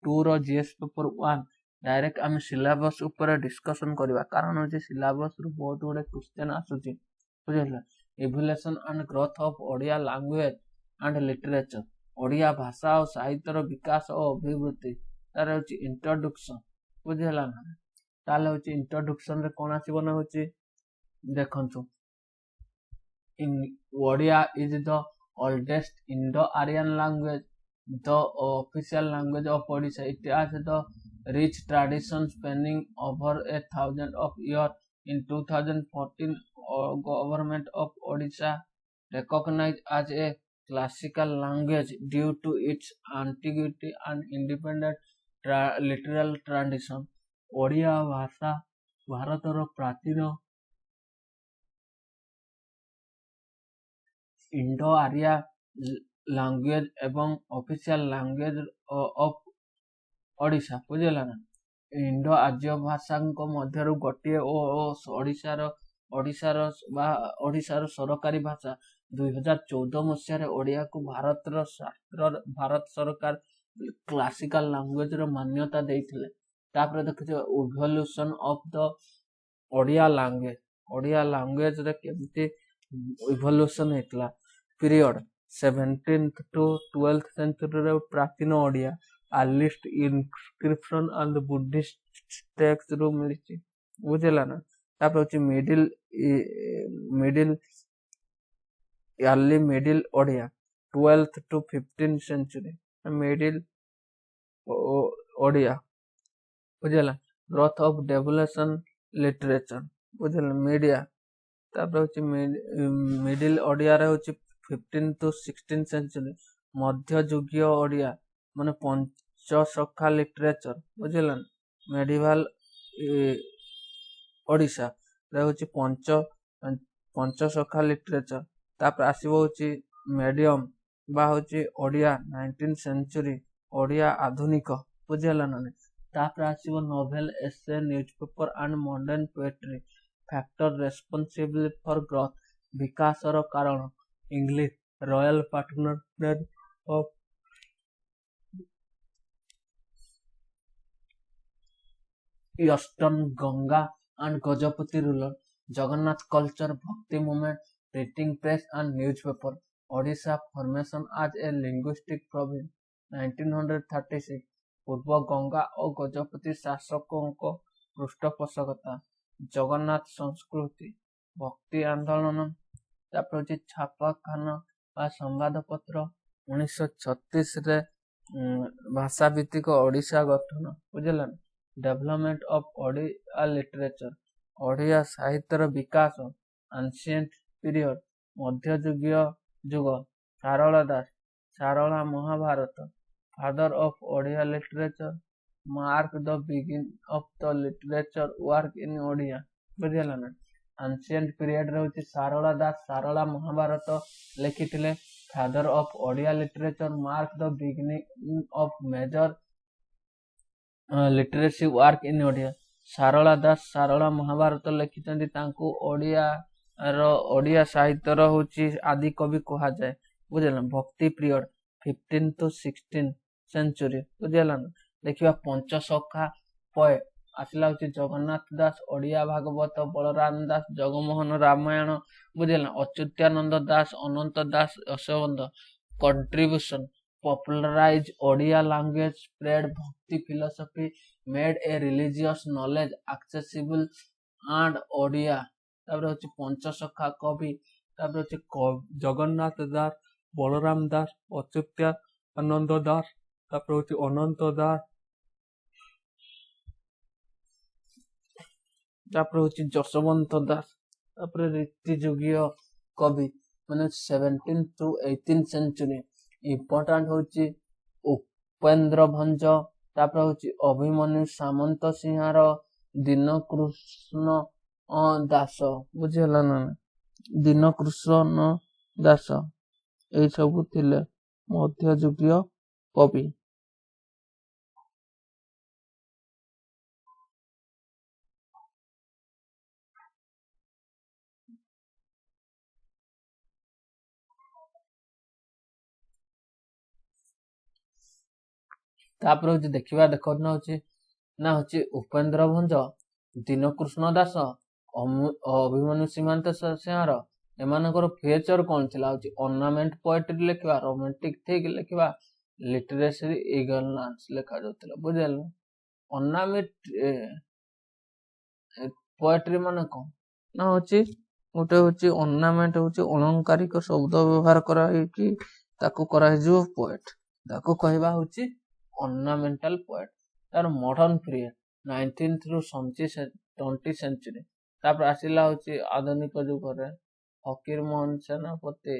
2 ର GS ପେପର 1 ଡାଇରେକ୍ଟ ଆମେ ସିଲାବସ ଉପରେ ଡିସ୍କସନ କରିବା, କାରଣ ହଉଛି ସିଲାବସ ରୁ ବହୁତ ଗୁଡେ କ୍ୱେଶ୍ଚନ ଆସୁଛି। ବୁଝିଲେ? Evolution and growth of Odia language and literature, Odia ଭାଷା ଓ ସାହିତ୍ୟର ବିକାଶ ଓ ଅଭିବୃଦ୍ଧି, ତାର ହଉଛି ଇଣ୍ଟ୍ରୋଡକ୍ସନ। ବୁଝିଲା ନା? ତାହେଲେ ହଉଛି ଇଣ୍ଟ୍ରୋଡକ୍ସନ ରେ କଣ ଆସିବ ନା ହଉଛି ଦେଖନ୍ତୁ, Odia is the oldest Indo-Aryan language, the official language of Odisha. It has the rich tradition spanning over 1,000 of years. In 2014, government of Odisha recognized as a classical language due to its antiquity and independent literal tradition. Odia ଭାଷା ଭାରତର ପ୍ରାଚୀନ Indo ଆରିଆ language ଏବଂ official language of Odisha. ବୁଝିଲା ନା? Indo ଆର୍ଯ୍ୟ ଭାଷାଙ୍କ ମଧ୍ୟରୁ ଗୋଟିଏ ଓ ଓଡ଼ିଶାର ସରକାରୀ ଭାଷା। 2014 ମସିହାରେ ଓଡ଼ିଆକୁ ଭାରତ ସରକାର କ୍ଲାସିକାଲ ଲାଙ୍ଗୁଏଜର ମାନ୍ୟତା ଦେଇଥିଲେ। ତାପରେ ଦେଖୁଛ ଇଭଲ୍ୟୁସନ ଅଫ ଦ ଓଡ଼ିଆ ଲାଙ୍ଗୁଏଜରେ କେମିତି ଇଭଲ୍ୟୁସନ ହେଇଥିଲା। ପିରିୟଡ଼ 17th to 12th ସେଞ୍ଚୁରୀରେ ପ୍ରାଚୀନ Odia earliest inscription and Buddhist text ରୁ ମିଳିଛି। ବୁଝିଲା ନା? ତାପରେ ହଉଛି early middle Odia 12th to 15th century middle Odia. ବୁଝିଲା? Growth of development literature. ବୁଝିଲା? ମିଡିଆ। ତାପରେ ହଉଛି ମିଡିଲ ଓଡ଼ିଆରେ ହଉଛି 15th to 16th ସେଞ୍ଚୁରୀ ମଧ୍ୟଯୁଗୀୟ ଓଡ଼ିଆ ମାନେ ପଞ୍ଚସଖା ଲିଟରେଚର। ବୁଝିଲା? ମେଡିଭାଲ ଓଡ଼ିଶା ହଉଛି ପଞ୍ଚସଖା ଲିଟରେଚର। ତାପରେ ଆସିବ ହଉଛି ମିଡିୟମ ବା ହଉଛି ଓଡ଼ିଆ 19th ସେଞ୍ଚୁରୀ ଓଡ଼ିଆ ଆଧୁନିକ। ବୁଝିଲା ନା? ତାପରେ ଆସିବ novel, essay, newspaper and modern poetry, factor responsible for growth, ବିକାଶର କାରଣ, English, royal partner of eastern, Ganga and Gajapati ruler, Jagannath culture, bhakti movement, printing press and newspaper, Odisha formation as a ଲିଙ୍ଗୁଇଷ୍ଟିକ province 1936, ପୂର୍ବ ଗଙ୍ଗା ଓ ଗଜପତି ଶାସକଙ୍କ ପୃଷ୍ଠପୋଷକତା, ଜଗନ୍ନାଥ ସଂସ୍କୃତି, ଭକ୍ତି ଆନ୍ଦୋଳନ। ତାପରେ ହଉଛି ଛାପାଖାନା ବା ସମ୍ବାଦପତ୍ର 1936ରେ ଭାଷାଭିତ୍ତିକ ଓଡ଼ିଶା ଗଠନ। ବୁଝିଲା? Development of Odia literature Odia ସାହିତ୍ୟର ବିକାଶ ଆନ୍ସିଏଣ୍ଟ ପିରିୟଡ଼ ମଧ୍ୟଯୁଗୀୟ ଯୁଗ Sarala Das Sarala Mahabharata father of Odia literature mark the begin of the literature work in Odia ବୁଝିହେଲା ନା। ଆନ୍ସିଏଣ୍ଟ ପିରିୟଡ଼ରେ ହେଉଛି ସାରଳା ଦାସ ସାରଳା ମହାଭାରତ ଲେଖିଥିଲେ। Father of Odia literature mark the beginning of major literacy work in Odia. Sarala Das Sarala Mahabharata ଲେଖିଛନ୍ତି, ତାଙ୍କୁ ଓଡ଼ିଆ ସାହିତ୍ୟର ହେଉଛି ଆଦି କବି କୁହାଯାଏ ବୁଝିଲା। ଭକ୍ତି ପିରିୟଡ଼ 15 to 16 ସେଞ୍ଚୁରୀ ବୁଝିହେଲା ନା। ଦେଖିବା ପଞ୍ଚସଖା ପୋଏଟ ଆସିଲା ହେଉଛି ଜଗନ୍ନାଥ ଦାସ ଓଡ଼ିଆ ଭାଗବତ ବଳରାମ ଦାସ ଜଗମୋହନ ରାମାୟଣ ବୁଝିହେଲା। Achyutananda Das Ananta Das Jasobanta contribution popularize Odia language, spread bhakti philosophy, made a religious knowledge accessible and Odia। ତାପରେ ହେଉଛି ପଞ୍ଚସଖା କବି, ତାପରେ ହେଉଛି ଜଗନ୍ନାଥ ଦାସ ବଳରାମ ଦାସ ଅଚ୍ୟୁତାନନ୍ଦ ଦାସ, ତାପରେ ହେଉଛି ଅନନ୍ତ ଦାସ, ତାପରେ ହେଉଛି ଯଶୋବନ୍ତ ଦାସ, ତାପରେ ରୀତିଯୁଗୀୟ କବି ମାନେ 17 to 18 ସେଞ୍ଚୁରୀ ଇମ୍ପୋର୍ଟାଣ୍ଟ ହେଉଛି ଉପେନ୍ଦ୍ର ଭଞ୍ଜ, ତାପରେ ହେଉଛି ଅଭିମନ୍ୟୁ ସାମନ୍ତ ସିଂହାର, ଦୀନକୃଷ୍ଣ ଦାସ ବୁଝିହେଲା ନା। ଦୀନକୃଷ୍ଣ ଦାସ ଏଇ ସବୁ ଥିଲେ ମଧ୍ୟଯୁଗୀୟ କବି। ତାପରେ ହେଉଛି ଦେଖିବା ଦେଖନା ହେଉଛି ନା ହେଉଛି ଉପେନ୍ଦ୍ର ଭଞ୍ଜ, ଦୀନକୃଷ୍ଣ ଦାସ, ଅଭିମନ୍ୟୁ ସୀମାନ୍ତ ସିଂହାର, ଏମାନଙ୍କର ଫିଚର କଣ ଥିଲା ହେଉଛି ଅର୍ଣ୍ଣାମେଣ୍ଟ ପୋଏଟ୍ରି ଲେଖିବା, ରୋମାଣ୍ଟିକ ଥିକ୍ ଲେଖିବା, ଲିଟରେସି ଇଗନୋରାନ୍ସ ଲେଖାଯାଉଥିଲା ବୁଝିହେଲା। ଅର୍ଣ୍ଣାମେଣ୍ଟ ପୋଏଟ୍ରି ମାନେ କଣ ନା ହେଉଛି ଗୋଟେ ହେଉଛି ଅର୍ଣ୍ଣାମେଣ୍ଟ ହେଉଛି ଅଳଙ୍କାରିକ ଶବ୍ଦ ବ୍ୟବହାର କରାହେଇକି ତାକୁ କରାହେଇଯିବ ପୋଏଟ୍, ତାକୁ କହିବା ହେଉଛି ornamental poet। ତାର ମଡର୍ନ ପିରିୟଡ଼ 19th ରୁ 20 ସେଞ୍ଚୁରୀ। ତାପରେ ଆସିଲା ହେଉଛି ଆଧୁନିକ ଯୁଗରେ ଫକୀର ମୋହନ ସେନାପତି,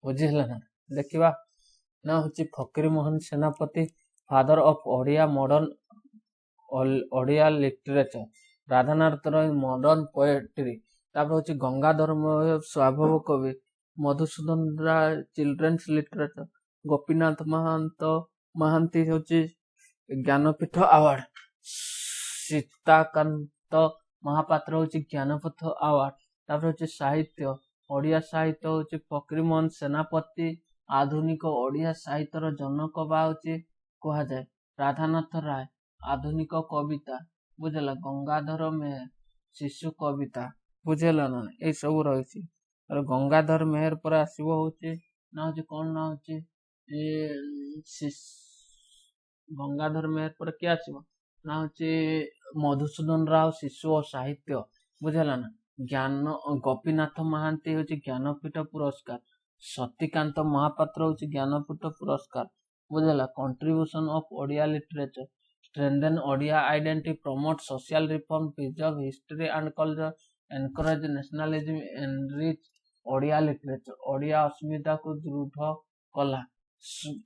ବୁଝିହେଲା ନା। ଦେଖିବା ନା ହେଉଛି Fakir Mohan Senapati father of Odia modern Odia literature, Radhanath Ray modern poetry, ତାପରେ ହେଉଛି ଗଙ୍ଗାଧର ମେହେର ସ୍ୱଭାବ କବି, ମଧୁସୂଦନ ରାୟ ଚିଲଡ୍ରେନ୍ସ ଲିଟରେଚର, ଗୋପୀନାଥ ମହାନ୍ତି ହେଉଛି ଜ୍ଞାନପୀଠ ଆୱାର୍ଡ, ସୀତାକାନ୍ତ ମହାପାତ୍ର ହେଉଛି ଜ୍ଞାନପୀଠ ଆୱାର୍ଡ। ତାପରେ ହେଉଛି ସାହିତ୍ୟ, ଓଡ଼ିଆ ସାହିତ୍ୟ ହେଉଛି ଫକୀର ମୋହନ ସେନାପତି ଆଧୁନିକ ଓଡ଼ିଆ ସାହିତ୍ୟର ଜନକ ବା ହେଉଛି କୁହାଯାଏ। ରାଧାନାଥ ରାୟ ଆଧୁନିକ କବିତା ବୁଝିଲା, ଗଙ୍ଗାଧର ମେହେର ଶିଶୁ କବିତା ବୁଝିହେଲା ନା। ଏଇ ସବୁ ରହିଛି। ଗଙ୍ଗାଧର ମେହେର ପରେ ଆସିବ ହେଉଛି ନା ହେଉଛି କଣ ନା ହେଉଛି ଗଙ୍ଗାଧର ମେହେର ପରେ କିଏ ଆସିବ ନା ହେଉଛି ମଧୁସୂଦନ ରାଓ ଶିଶୁ ଓ ସାହିତ୍ୟ ବୁଝିହେଲା ନା। ଗୋପୀନାଥ ମହାନ୍ତି ହେଉଛି ଜ୍ଞାନପୀଠ ପୁରସ୍କାର, ସତୀକାନ୍ତ ମହାପାତ୍ର ହେଉଛି ଜ୍ଞାନପୀଠ ପୁରସ୍କାର ବୁଝିହେଲା। Contribution of Odia literature, strengthen Odia identity, promote social reform, preserve history and culture, encourage nationalism, enrich Odia literature, Odia ଅସ୍ମିତାକୁ ଦୃଢ଼ କଲା।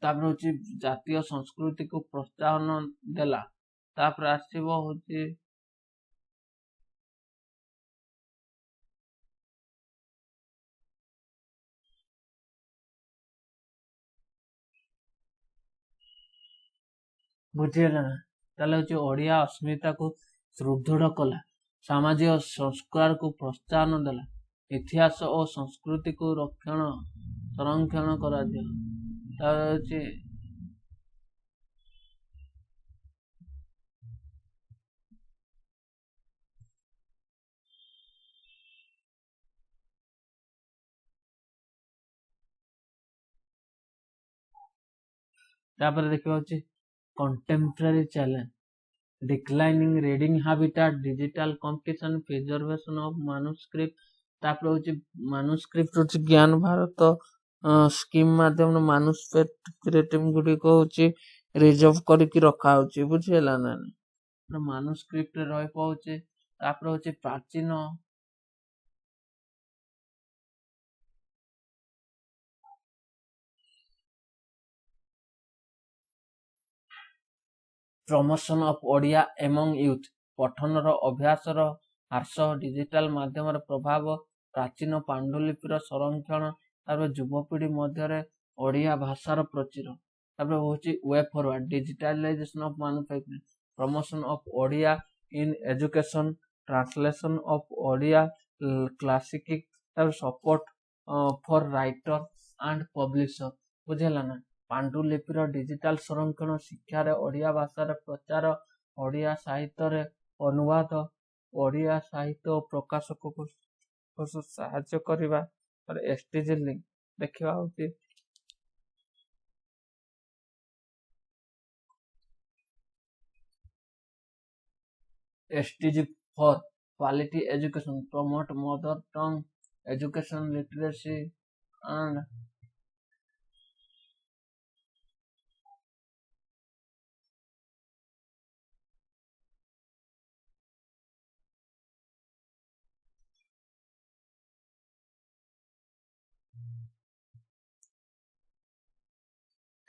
ତାପରେ ହେଉଛି ଜାତୀୟ ସଂସ୍କୃତିକୁ ପ୍ରୋତ୍ସାହନ ଦେଲା। ତାପରେ ଆସିବ ହେଉଛି ବୁଝିହେଲା ନା। ତାହେଲେ ହେଉଛି ଓଡ଼ିଆ ଅସ୍ମିତାକୁ ସୁଦୃଢ଼ କଲା, ସାମାଜିକ ସଂସ୍କାରକୁ ପ୍ରୋତ୍ସାହନ ଦେଲା, ଇତିହାସ ଓ ସଂସ୍କୃତିକୁ ସଂରକ୍ଷଣ କରାଯିବ। ତାପରେ ହେଉଛି ତାପରେ ଦେଖିବା ହେଉଛି contemporary challenge, declining reading habitat, digital competition, preservation of manuscript, तापर हूँ मानुस्क्रिप्ट हूँ ज्ञान भारत स्कीम माध्यम मानुस्क्रिप्ट गुड़िक हूँ रिजर्व करके रखा होची बुझेला ना मानुस्क्रिप्ट रही पाउचे तापर हूँ प्राचीन promotion of Odia among youth पठनर अभ्यासर ह्रास डिजिटल माध्यम प्रभाव प्राचीन पांडुलिपिर संरक्षण तापर युवपीढ़ी मध्य ओडिया भाषार प्रचुर तापर हूँ way forward digitalisation of manufacturing promotion of Odia in education translation of Odia classic तापर support for writer and publisher बुझेला ना पांडुलिपिर डिजिटल संरक्षण शिक्षार ओडिया भाषार प्रचार ओडिया साहित्य अनुवाद ओडिया साहित्य और प्रकाशक को साहाय्य करबा और एसटीजी लिंक देखा होती STG for quality education promote mother tongue education literacy and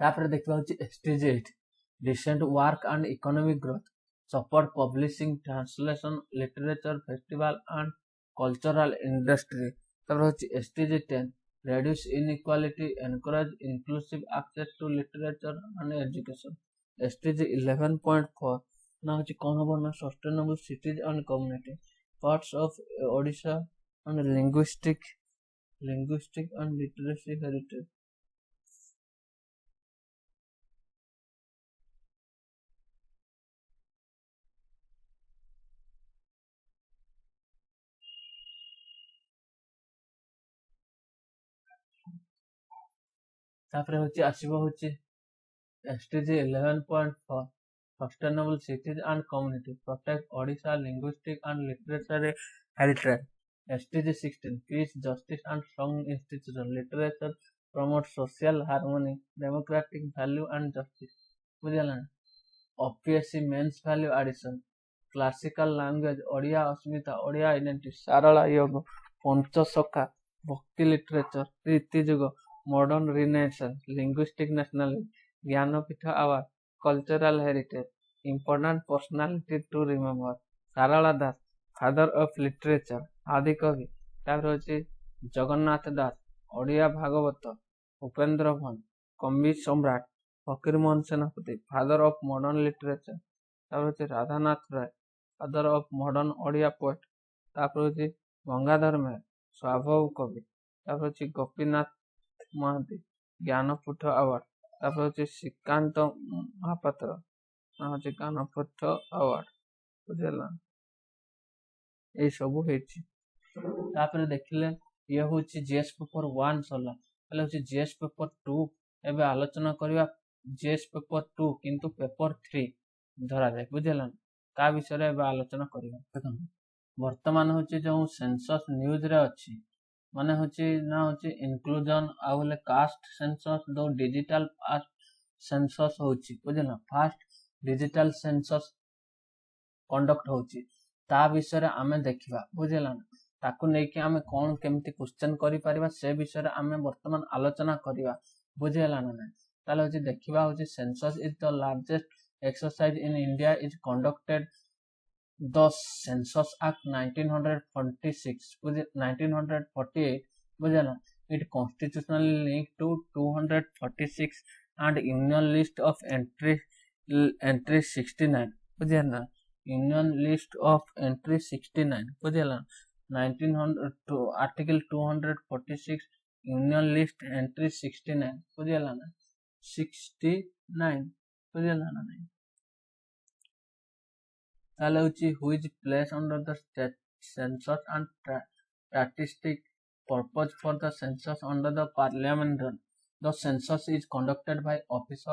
तापर देखा STG 8 recent work and economic growth support publishing translation literature festival and cultural industry तापर STG 10 reduce inequality encourage inclusive access to literature and education STG 11.4 ना होची कौन हबो ना sustainable cities and community parts of Odisha and linguistic and literacy heritage तापर होची आसीबो होची STG 11.4 Sustainable Cities and Community Protect Odisha Linguistic and Literary Heritage STG 16 Peace, Justice and Strong Institution Literature Promote Social Harmony Democratic Value and Justice बुझला OPSC Men's Value Addition Classical Language Odia Asmita Odia Identity Sarala Yoga Panchasakha Bhakti Literature Riti Yuga Modern Renaissance Linguistic Nationalism Jnanapitha Award Cultural Heritage Important Personality to Remember Sarala Das Father of Literature Adi Kavi तापर होची जगन्नाथ दास ओडिया भागवत उपेंद्र भंग कवि सम्राट फकीर मोहन सेनापति father of modern literature तापर होची Radhanath Ray father of modern Odia poet तापर होची गंगाधर मेहर स्वभाव कवि तापर होची गोपीनाथ महांती ज्ञानपीठ अवार्ड तापर होची श्रीकांत महापात्र होची ज्ञानपीठ अवार्ड बुझेला ए सब हेची तापर देखिले ये होची जीएस पेपर 1 सला पहले होची जीएस पेपर 2 एबे आलोचना करबा जीएस पेपर 2 किंतु पेपर 3 धरा जाए बुझेला का विषय रे एबे आलोचना करबा देखन वर्तमान होची जो सेंसस न्यूज रे अछि माने होची ना होची इंक्लूजन आउले कास्ट सेंसस दो डिजिटल सेंसस होची बुझेला फास्ट डिजिटल सेंसस कंडक्ट होची ता विषय रे आमे देखिबा बुझेला ताकू नहीं कि आमे कौन केमती क्वेश्चन करि परिबा से विषय रे आमे वर्तमान आलोचना करिबा बुझेला ना ताले होची देखिबा होची census is the largest exercise in India is conducted the census act 1946 1948 बुझेला it constitutionally link to 246 and union list of entry 69 बुझेला union list of entry 69 बुझेला 1900 to article 246 union list entry 69 बुझेला ना 69 बुझेला ना नहीं ताले होची who is placed under the census and statistic purpose for the census under the parliament the census is conducted by office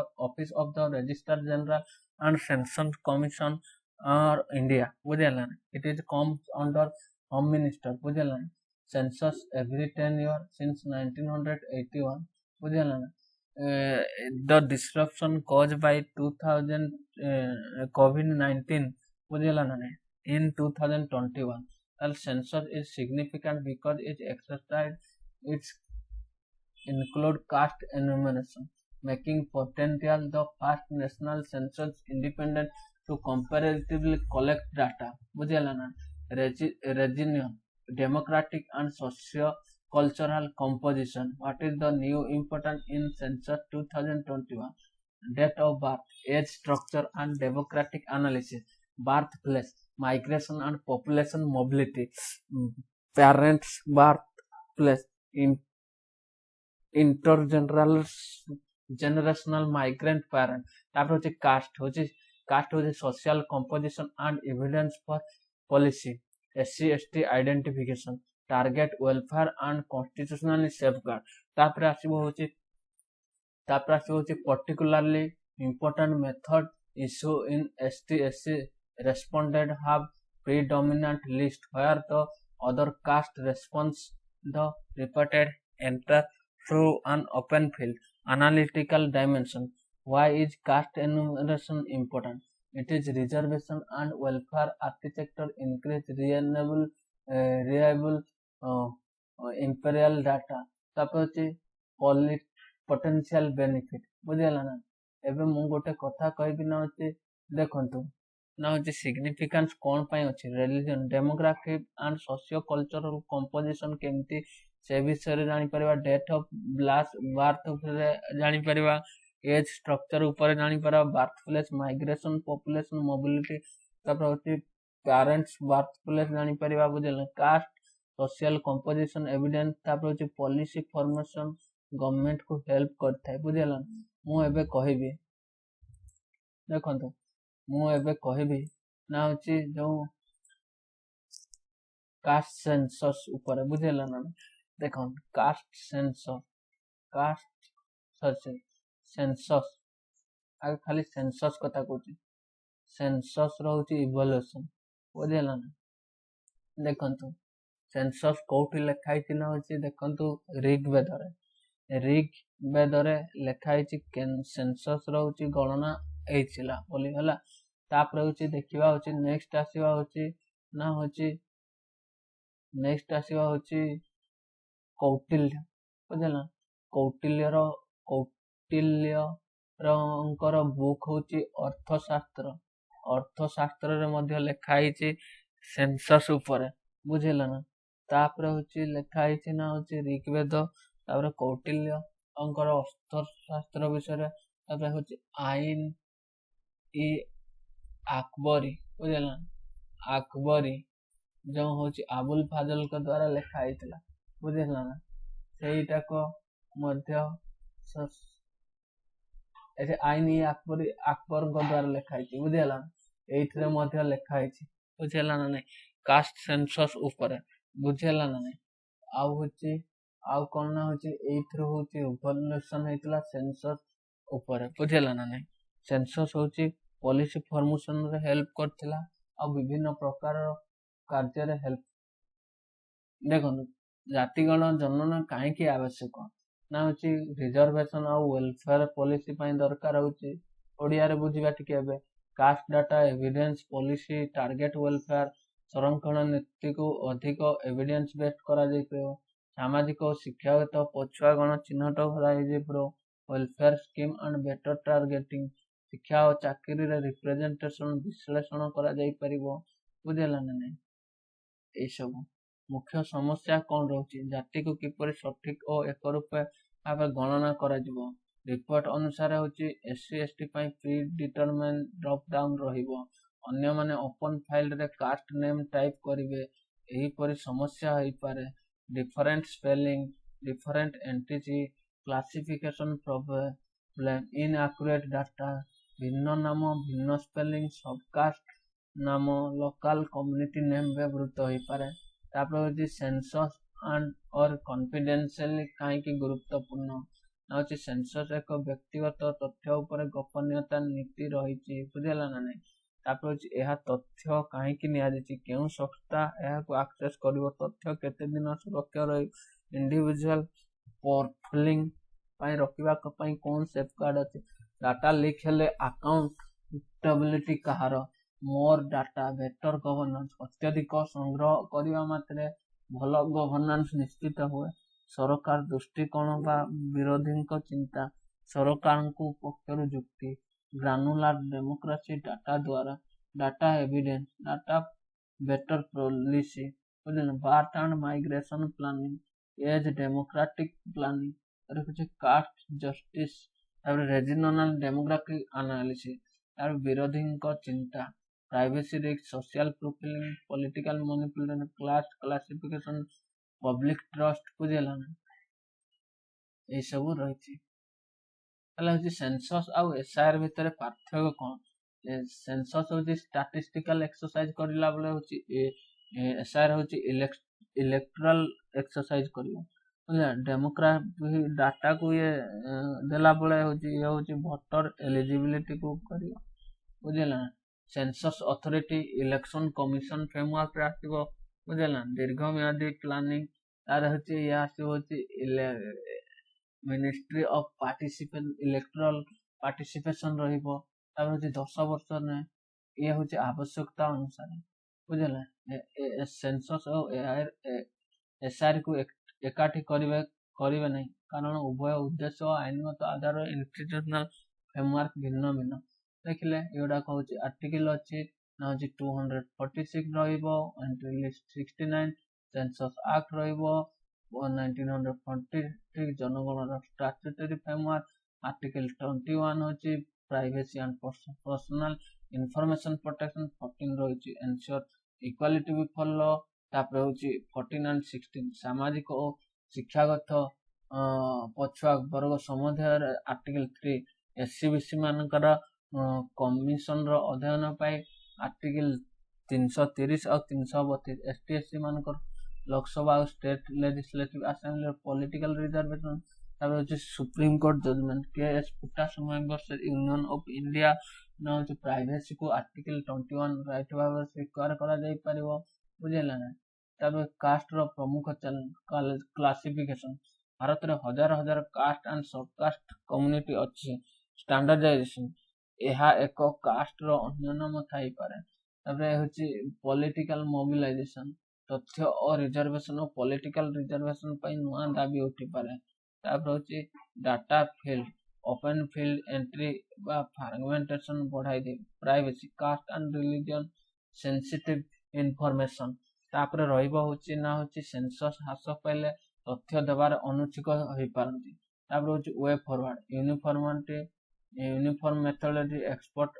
of the registrar general and census commission or India बुझेला it is comes under Home Minister बुझेला census every 10 years since 1981 ବୁଝିହେଲା ନା the disruption caused by 2000 COVID-19 ବୁଝିହେଲା ନା ନାଇଁ in 2021 ତାହେଲେ census is significant because it exercise its include caste enumeration making potential the first national census independent to comparatively collect data ବୁଝିହେଲା ନା regional democratic and socio-cultural composition. What is the new important in census 2021? Date of birth, age structure and demographic analysis, birthplace, migration and population mobility, parents birthplace, intergenerational migrant parent. तापर होची caste होची social composition and evidence for policy. SC/ST identification, target welfare and constitutionally safeguard. तापर आसीबो होची particularly important method issue in ST/SC responded have predominant list where the other caste response the repeated enter through an open field. Analytical dimension. Why is caste enumeration important? It is reservation and welfare architecture increase reliable imperial data. तापर होची potential benefit बुझिला ना एबे मु गोटे कथा कहबी ना होची देखंतु ना होची significance कोन पई होची religion demographic and socio cultural composition केमती से विषय जानी परिबा डेट ऑफ बर्थ उपरे जानी परिबा एज स्ट्रक्चर ऊपर जानी परिबा बर्थप्लेस माइग्रेशन पॉपुलेशन मोबिलिटी तापर होची पेरेंट्स बर्थप्लेस जानी परिबा बुझिला कास्ट सोशल कंपोजिशन एविडेंस तापर होची पॉलिसी फॉर्मेशन गवर्नमेंट को हेल्प करता है बुझिला मु एबे कहबी देखंतु मु एबे कहबी ना होची जो कास्ट सेंसस ऊपर बुझिला ना देखन कास्ट सेंसस आगे खाली सेंसस कथा कहूची सेंसस रहउची इवोल्यूशन बुझिला ना देखंतु सेंसस कोठी लिखाई थिना होची देखंतु ऋग्वेदरे लिखाई छि सेंसस रहउची गणना एइचिला बोली हला तापर होची देखिबा होची नेक्स्ट आसीबा होची ना होची नेक्स्ट आसीबा होची कौटिल्य बुझिला कौटिल्यर बुक होची अर्थशास्त्र रे मध्य लिखाई छि सेंसस ऊपर बुझिला ना तापर होची लिखाई छि ना होची ऋग्वेद तापर कौटिल्य अंकर अर्थशास्त्र विषय तापर होची आईन ई अकबरी बुझिला अकबरी जो होची अबुल फाजल के द्वारा लिखा आइतला बुझिला ना सेटा को मध्य ऐसे आईन ई अकबर को द्वारा लिखा आइछि बुझिला एइथरे मध्य लिखा आइछि बुझिला ना नै कास्ट सेंसस ऊपर बुझिला ना नै आउ होची आउ कोन ना होची एइथरे होची इवोल्यूशन हेतला सेंसस ऊपर बुझिला ना नै सेंसस होची पॉलिसी फॉर्मेशन रे हेल्प करथिला आ विभिन्न प्रकार कार्य रे हेल्प देखो जातिगण जनगणना काहे की आवश्यक ना होची रिजर्वेशन आ वेलफेयर पॉलिसी पई दरकार होची ओडिया रे बुझिबा ठीक एबे caste data evidence policy target welfare संरक्षण नीति को अधिक एविडेंस बेस्ड करा जाय परबो सामाजिक और शिक्षागत पछुआ गण चिन्हट कराई जे pro welfare scheme and better targeting शिक्षा और चाकरी रे रिप्रेजेंटेशन विश्लेषण करा जाय परिबो बुझिला ना नै ए सब मुख्य समस्या कौन रोची जाति को किपर सठिक और एक रूपे भाव गणना करा जिवो रिपोर्ट अनुसार होची SC/ST पई प्री डिटरमाइन ड्रॉप डाउन रहिबो अन्य माने ओपन फाइल रे कास्ट नेम टाइप करिवे एही परि समस्या होई पारे different spelling different entity classification problem inaccurate data भिन्न नाम भिन्न स्पेलिंग सबकास्ट नाम लोकल कम्युनिटी नेम व्यवहृत होई पारे तापर होची सेंसस एंड और कॉन्फिडेंशियली काहे की गुरुत्वपूर्ण ना होची सेंसस एक व्यक्तिगत तथ्य ऊपर गोपनीयता नीति रहिची बुझिला ना नै तापर होची एहा तथ्य काहेकि निया जायछि केउ संस्था एहा को एक्सेस करिवो तथ्य केते दिन सुरक्षा रही इंडिविजुअल पोर्टफोलिंग ପାଇଁ ରଖିବା ପାଇଁ कौन सेफगार्ड अछि डाटा लीक हेले अकाउंटेबिलिटी कहार मोर डाटा बेटर गवर्नेंस अत्यधिक संग्रह करने मात्रे भल गवर्नेंस निश्चित हुए सरकार दृष्टिकोण बा विरोधी चिंता सरकार को पक्षर जुक्ति ग्रानुलार डेमोक्रेसी डाटा द्वारा data evidence data better policy birth and migration planning as democratic planning caste justice regional demographic analysis विरोधी चिंता privacy risk social profiling political manipulation class classification public trust बुझेला ना ये सब रही सेंसस आउ SIR भितर पार्थक्य कौन सेंसस होची स्टैटिस्टिकल एक्सरसाइज करला बेले होची एसआईआर होची इलेक्टोरल एक्सरसाइज करियो डेमोक्रेसी डाटा को ये देला बेले होची वोटर एलिजिबिलिटी को करियो बुझेला census authority election commission framework रे आसीबो बुझेला दीर्घ मेयादी प्लानिंग तार होची या होची ministry of participation electoral participation रहिबो तार होची 10 वर्ष ने ये होची आवश्यकता अनुसार बुझेला सेंसस और एसआर को एकाठी करिवे नहीं कारण उभय उद्देश्य और आईनगत आधार इंस्टीट्यूशनल फ्रेमवर्क भिन्न भिन्न देखिले एडा कहूची आर्टिकल अछि ना होची 246 रहिबो एंट्री लिस्ट 69 सेंसस एक्ट रहिबो 1943 जनगणना स्टैट्यूटरी फ्रेमवर्क आर्टिकल 21 होची privacy and personal information protection 14 रहिची एंश्योर इक्वालिटी बिफोर लॉ तापर होची 14 एंड 16 सामाजिक और शिक्षागत पछुआ वर्ग समूह आर्टिकल 3 एससीबीसी मानकर कमिशन रो अध्ययन पाई आर्टिकल 330 और 332 एसटीएससी मानकर लोकसभा और state legislative assembly political reservation तापर होची supreme court judgement KS पुटास members union of India ना होची प्राइवेसी को आर्टिकल 21 राइट भाव स्वीकार करा जाई परिबो बुझेला ना तापर कास्ट रो प्रमुख क्लासिफिकेशन भारत रे हजार हजार कास्ट एंड सब कास्ट कम्युनिटी अछि स्टैंडर्डाइजेशन एहा एक कास्ट रो अन्य नाम थाई पारे तापर होची पॉलिटिकल मोबिलाइजेशन तथ्य और रिजर्वेशन और पॉलिटिकल रिजर्वेशन पई नुआ दाबी उठी पारे तापर होची data field open field entry बा फ्रैगमेंटेशन बढ़ाई दे privacy caste and religion sensitive information तापर रहिबो होची ना होची सेंसस हास पहले तथ्य देबार अनुचित होई पारंती तापर होची way forward uniform methodology expert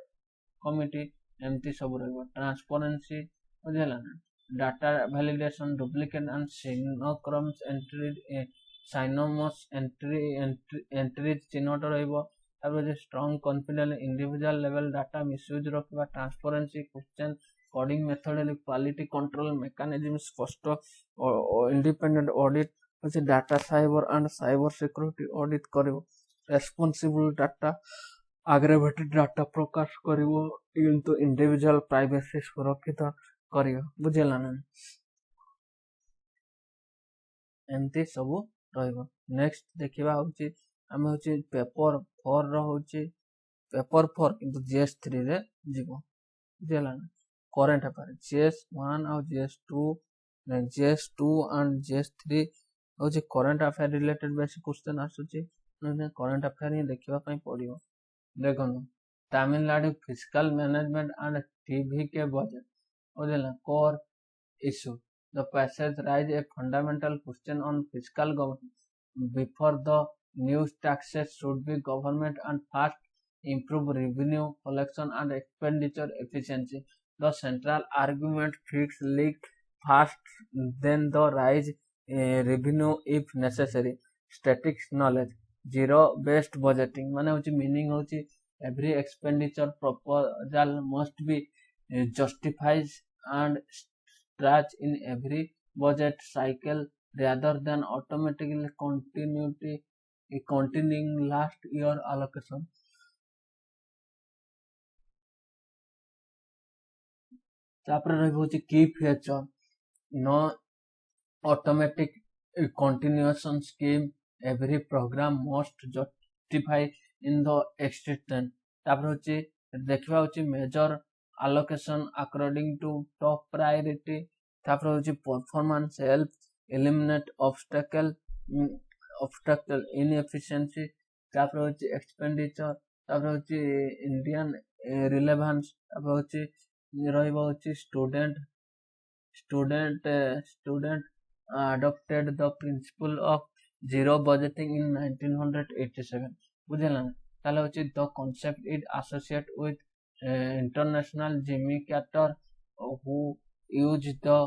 committee एमती सब रहिबो ट्रांसपेरेंसी बुझेला ना data validation duplicate and synonyms entry synonymous entries चिन्हट रहिबो तापर strong confidence individual level data misuse रखबा transparency question coding methodology quality control mechanism स्पष्ट इंडिपेंडेंट ऑडिट होची data cyber and cyber security audit करिवो रेस्पोंसिबल डाटा एग्रीगेटेड डाटा प्रकाश करिवो किंतु इंडिविजुअल प्राइवेसी सुरक्षित करियो बुझेला ना एमती सब रहिबो नेक्स्ट देखिबा होची हम होची पेपर 4 रो होची पेपर 4 किंतु जीएस 3 रे जीवो बुझेला ना करंट अफेयर जीएस 1 और जीएस 2 जीएस 2 एंड जीएस 3 होची current affair related basic question आसुची ने करंट अफेयर ही देखिबा पई पड़ियो देखो Tamil Nadu fiscal management and TV के बजट बुझेला core issue the passage raise a fundamental question on fiscal governance before the new taxes should be government and first improve revenue collection and expenditure efficiency the central argument fix leak first then the rise revenue if necessary static knowledge zero based budgeting माने होची meaning होची every expenditure proposal must be justified and stretch in every budget cycle rather than automatically continuing last year allocation तापर रहबो होची key feature no automatic continuation scheme every program must justify in the existence तापर होची देखिबा होची major allocation according to top priority तापर होची performance help eliminate obstacle inefficiency तापर होची expenditure तापर होची Indian relevance तापर होची रहइबो होची student adopted the principle of zero budgeting in 1987 बुझेला ना ताले होची the concept is associated with international Jimmy Carter who used the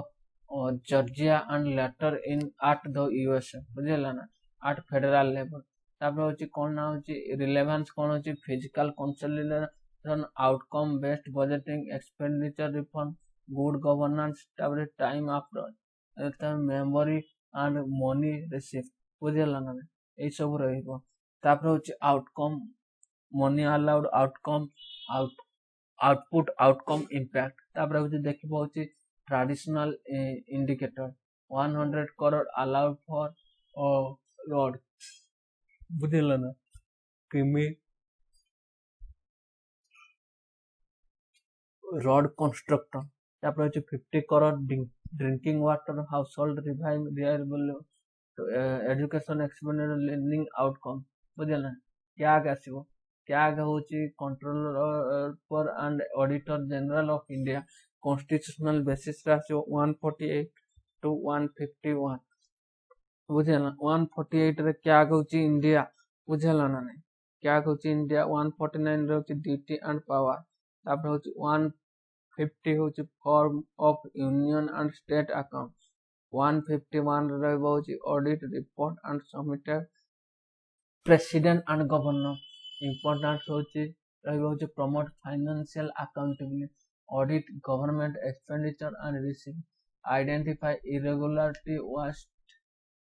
Georgia and later at the USA बुझेला ना at federal level तापर होची कोन ना होची relevance कोन होची physical consolidation outcome based budgeting expenditure reform good governance तापर time approach memory and money receipt बुझेला ना ए सब रहइबो तापर होची outcome money allowed outcome output outcome impact तापर होची देखिबो होची traditional indicator 100 crore allowed for road बुझेला ना किमी road constructor तापर होची 50 crore drinking water household reliable education expenditure learning outcome बुझेला ना क्या आसीबो क्या होची कंट्रोलर पर and auditor general of India constitutional basis ratio 148 to 151 बुझेला 148 रे क्या होची इंडिया बुझेला ना नहीं क्या होची इंडिया 149 रे होची ड्यूटी एंड पावर तापर होची 150 होची form of union and state account 151 रे होची audit report and submitted president and governor important होची promote financial accountability audit government expenditure and receipt identify irregularity waste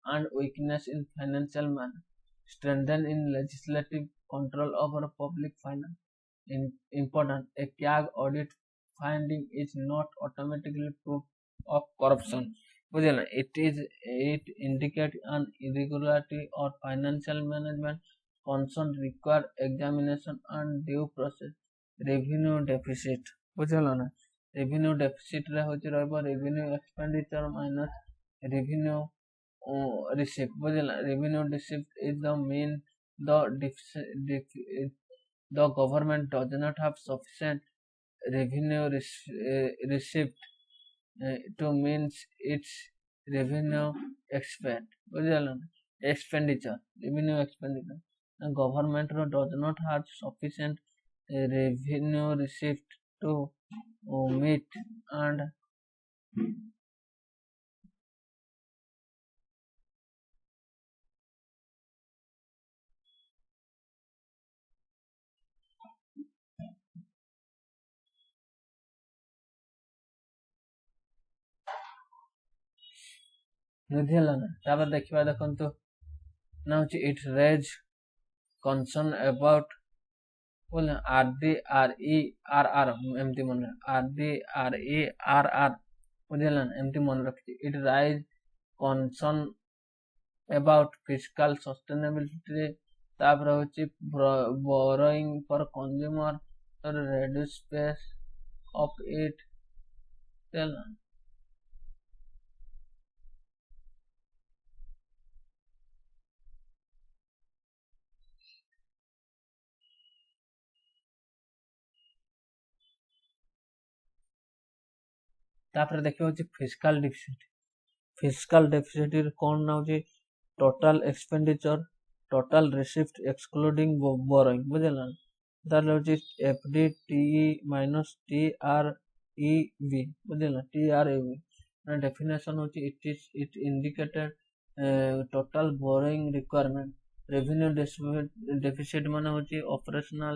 and weakness in financial manner strengthen in legislative control over public finance important a CAG audit finding is not automatically proof of corruption बुझेला it indicate an irregularity or financial management concern require examination and due process revenue deficit बुझेला ना revenue deficit रे होची रहबो revenue expenditure minus revenue receipt बुझेला revenue receipt is the mean the government does not have sufficient revenue receipt to means its revenue expenditure revenue expenditure the government does not have sufficient revenue receipt to meet and बुझेला ना तापर देखिबा देखंतु ना होची it raise concern about बोले RDRERR एमती मन RDRERR बुझेला ना एमती मन रखती it raise concern about fiscal sustainability तापर होची borrowing for consumer or reduce space of it तापर देखियो होची फिस्कल डेफिसिट कोन ना होची total expenditure total receipt excluding borrowing बुझेला तार होची एफडी टीई माइनस टीआरईवी बुझेला टीआरईवी ना डेफिनेशन होची it indicated total borrowing requirement revenue deficit माने होची operational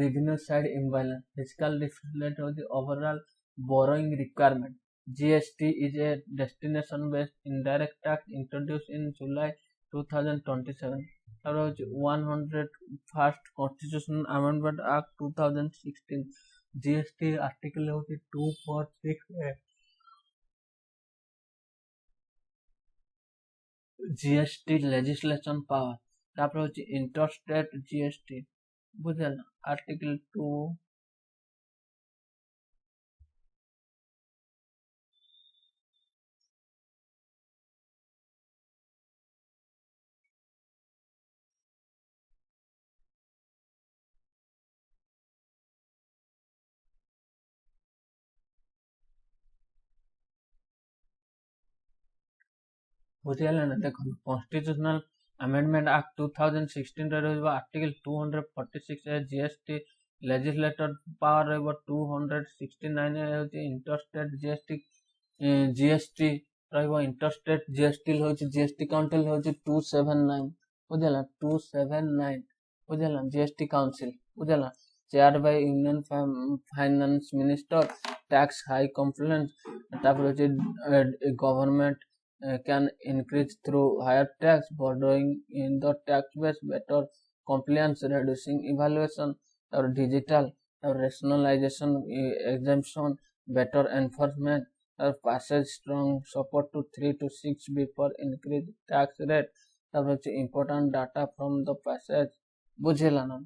revenue side imbalance fiscal deficit होची overall borrowing requirement GST is a destination based indirect tax introduced in July 2027 और 101st Constitutional Amendment Act 2016 GST article होची 246A GST legislation power तापर होची interstate GST बुझल article 2 बुझिगला ना देखो constitutional amendment act 2016 रे रहबो article 246 A GST legislator power रहबो 269 ए होची इंटरस्टेट जीएसटी रहबो इंटरस्टेट जीएसटी होची जीएसटी काउंसिल होची 279 बुझिगला 279 बुझिगला जीएसटी काउंसिल बुझिगला chair by Union finance minister tax high complaint तापर होची government can increase through higher tax, borrowing in the tax base, better compliance, reducing evaluation, or digital, or rationalization, exemption, better enforcement, or passage strong support to 3 to 6 before increase tax rate, তারপর important data from the passage বুঝিলা না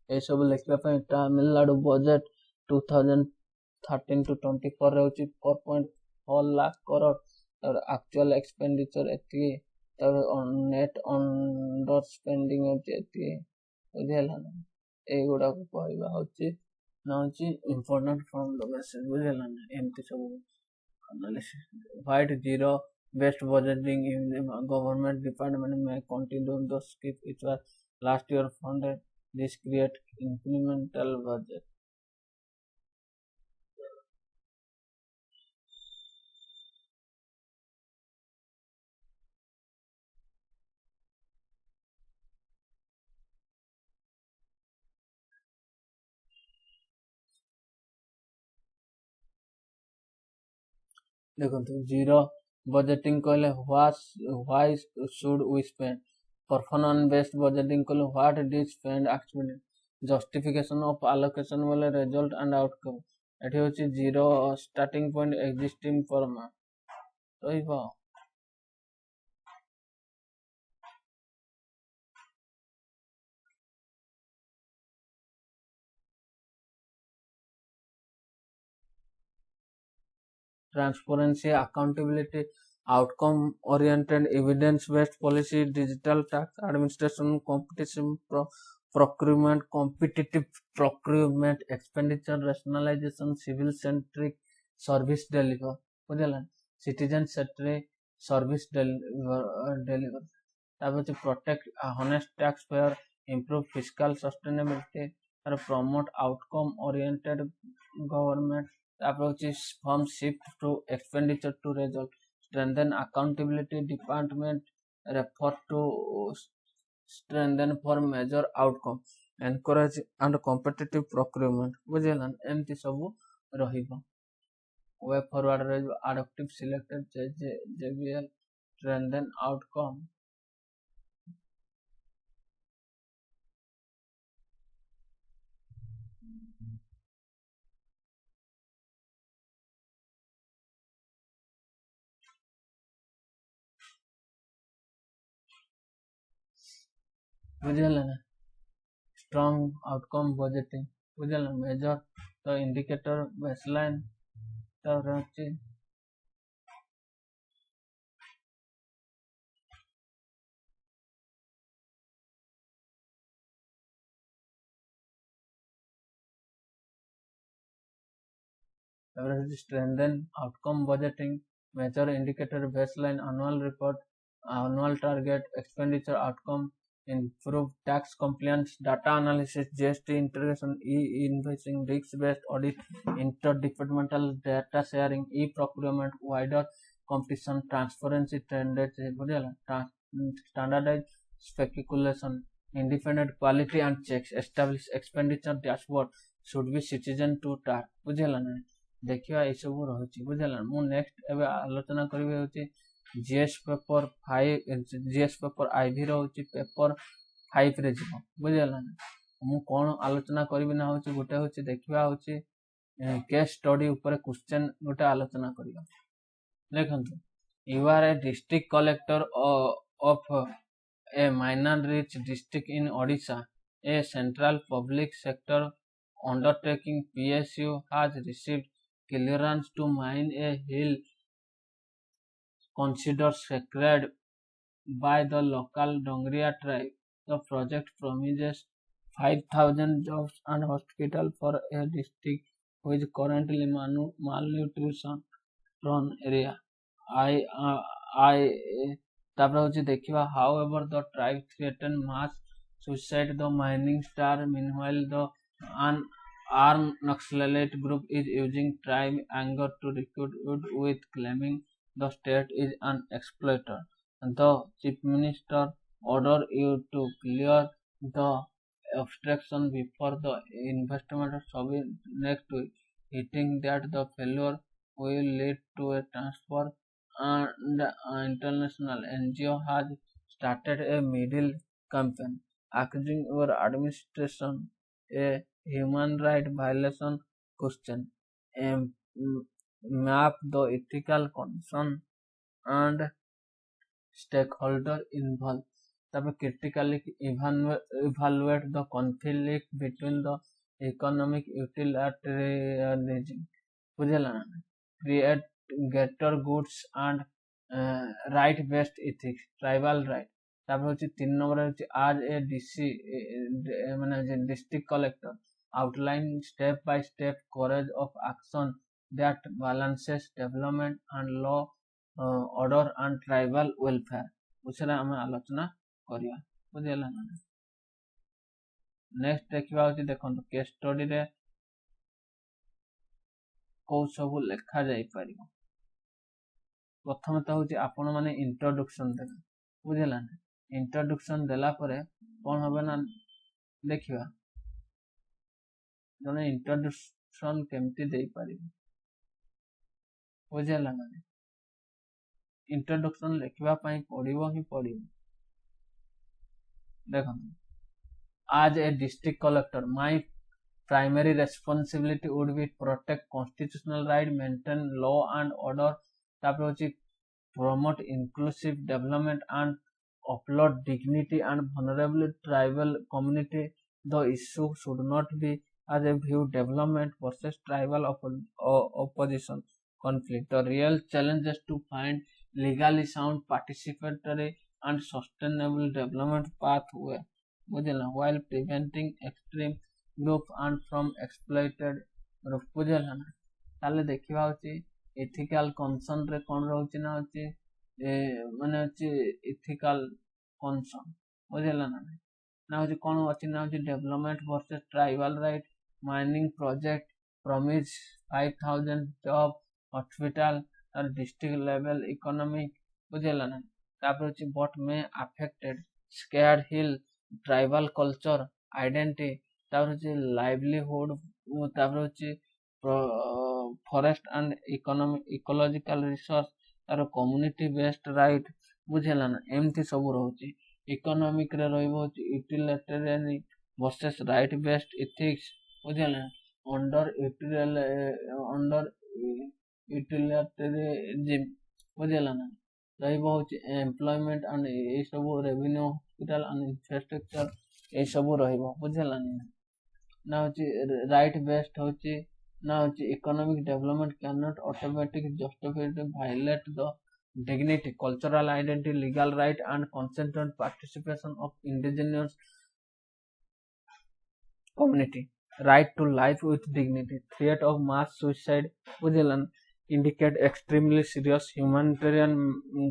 এইসব লেখিবা ପାଇଁ Tamil Nadu budget 2013 to 24 ରେ ହେଉଛି 4.4 लाख करोड़ और actual expenditure एति तर net under spending होची एति बुझिला ना एगुडा को कहबा होची ना होची इंपोर्टेंट फ्रॉम द मेसेज बुझिला ना एमती सब analysis white zero based budgeting in the government department में continue the skip it was last year funded this create incremental budget देखो जीरो बजेटिंग कहले why should we spend performance based budgeting कहले what did spend actually justification of allocation वाले result and outcome एठी होची zero starting point existing फॉर्मा रहिबो transparency, accountability, outcome oriented, evidence based policy, digital tax administration, procurement, competitive procurement, expenditure rationalization, civil centric service deliver बुझला citizen centric service deliver तापर protect honest taxpayer, improve fiscal sustainability, promote outcome oriented government from shift to expenditure to result, strengthen accountability department, refer to strengthen for measure outcome, encourage and competitive procurement बुझेला एमती सब रहिबो way forward रहिबो adaptive selected JBL strengthen outcome बुझेला ना strong outcome budgeting बुझेला measure the indicator baseline तर होची strengthen outcome budgeting measure indicator baseline annual report annual target expenditure outcome improve tax compliance data analysis GST integration e-invoicing risk based audit interdepartmental data sharing e-procurement wider competition transparency standardized speculation independent quality and checks establish expenditure dashboard should be citizen to track बुझेला ना देखिए ये सब रही बुझेला मु next एबे आलोचना करिवे होची GS paper 5 GS paper IV रहउची पेपर 5 रे जीव बुझेला ना मु कोन आलोचना करिवे ना होची गोटे होची देखिबा होची केस स्टडी ऊपर क्वेश्चन गोटे आलोचना करिया देखंतु you are a district collector of a mineral rich district in Odisha a central public sector undertaking PSU has received clearance to mine a hill considered sacred by the local Dongria tribe. The project promises 5,000 jobs and hospital for a district which is currently malnutrition prone area. तापर हूँ देखा however the tribe threatened mass suicide. The mining star meanwhile the armed Naxalite group is using tribe anger to recruit wood with claiming the state is an exploiter. The chief minister ordered you to clear the obstruction before the investment shall be next week, hitting that the failure will lead to a transfer and international NGO has started a middle campaign accusing your administration a human right violation question and map the ethical concern and stakeholder involved. तब critically evaluate the conflict between the economic utilitarianism बुझेला ना create greater goods and right based ethics tribal right तब होची 3 number होची आज ए DC माने district collector outline step by step courage of action that balances development and law order and tribal welfare उसरे आम आलोचना करिया बुझेला ना नेक्स्ट देखिबा होची देखंतु केस स्टडी रे को सब लेखा जाई परिबो प्रथम तो होची आपण माने इंट्रोडक्शन देबे बुझेला ना इंट्रोडक्शन देला परे कोन होबे ना देखिबा जने इंट्रोडक्शन केमती देई परिबो बुझेला ना इंट्रोडक्शन लिखवा पाई पड़िबो ही पड़िबो देखंतु आज ए district collector my primary responsibility would be protect constitutional right, maintain law and order, promote inclusive development and uphold dignity and vulnerable tribal community. The issue should not be as a view development versus tribal opposition conflict. The real challenge is to find legally sound, participatory and sustainable development pathway while preventing extreme group and from exploited group बुझेला ना ताले देखिबा होची ethical concern रे कोन रहउची ना होची माने होची ethical concern बुझेला ना ना होची कोन होची ना होची development versus tribal right mining project promise 5,000 job hospital और district level economic बुझेला ना तापर होची what may affected scared hill tribal culture identity तापर होची लाइवलीहुड तापर होची फॉरेस्ट एंड इकोलॉजिकल रिसोर्स तार कम्युनिटी बेस्ड राइट बुझेला ना एमती सब रहउची इकोनॉमिक रे रहइबो होची utilitarian versus right based ethics बुझेला अंडर यूटिलिटेरियनिज्म बुझेला ना रहइबो होची एम्प्लॉयमेंट एंड ए सब रेवेन्यू हॉस्पिटल एंड इंफ्रास्ट्रक्चर ए सब रहइबो बुझेला ना होची राइट बेस्ड होची ना होची economic development can not automatic justified violate the dignity cultural identity legal right and consensual participation of indigenous community right to life with dignity threat of mass suicide buzilan indicate extremely serious humanitarian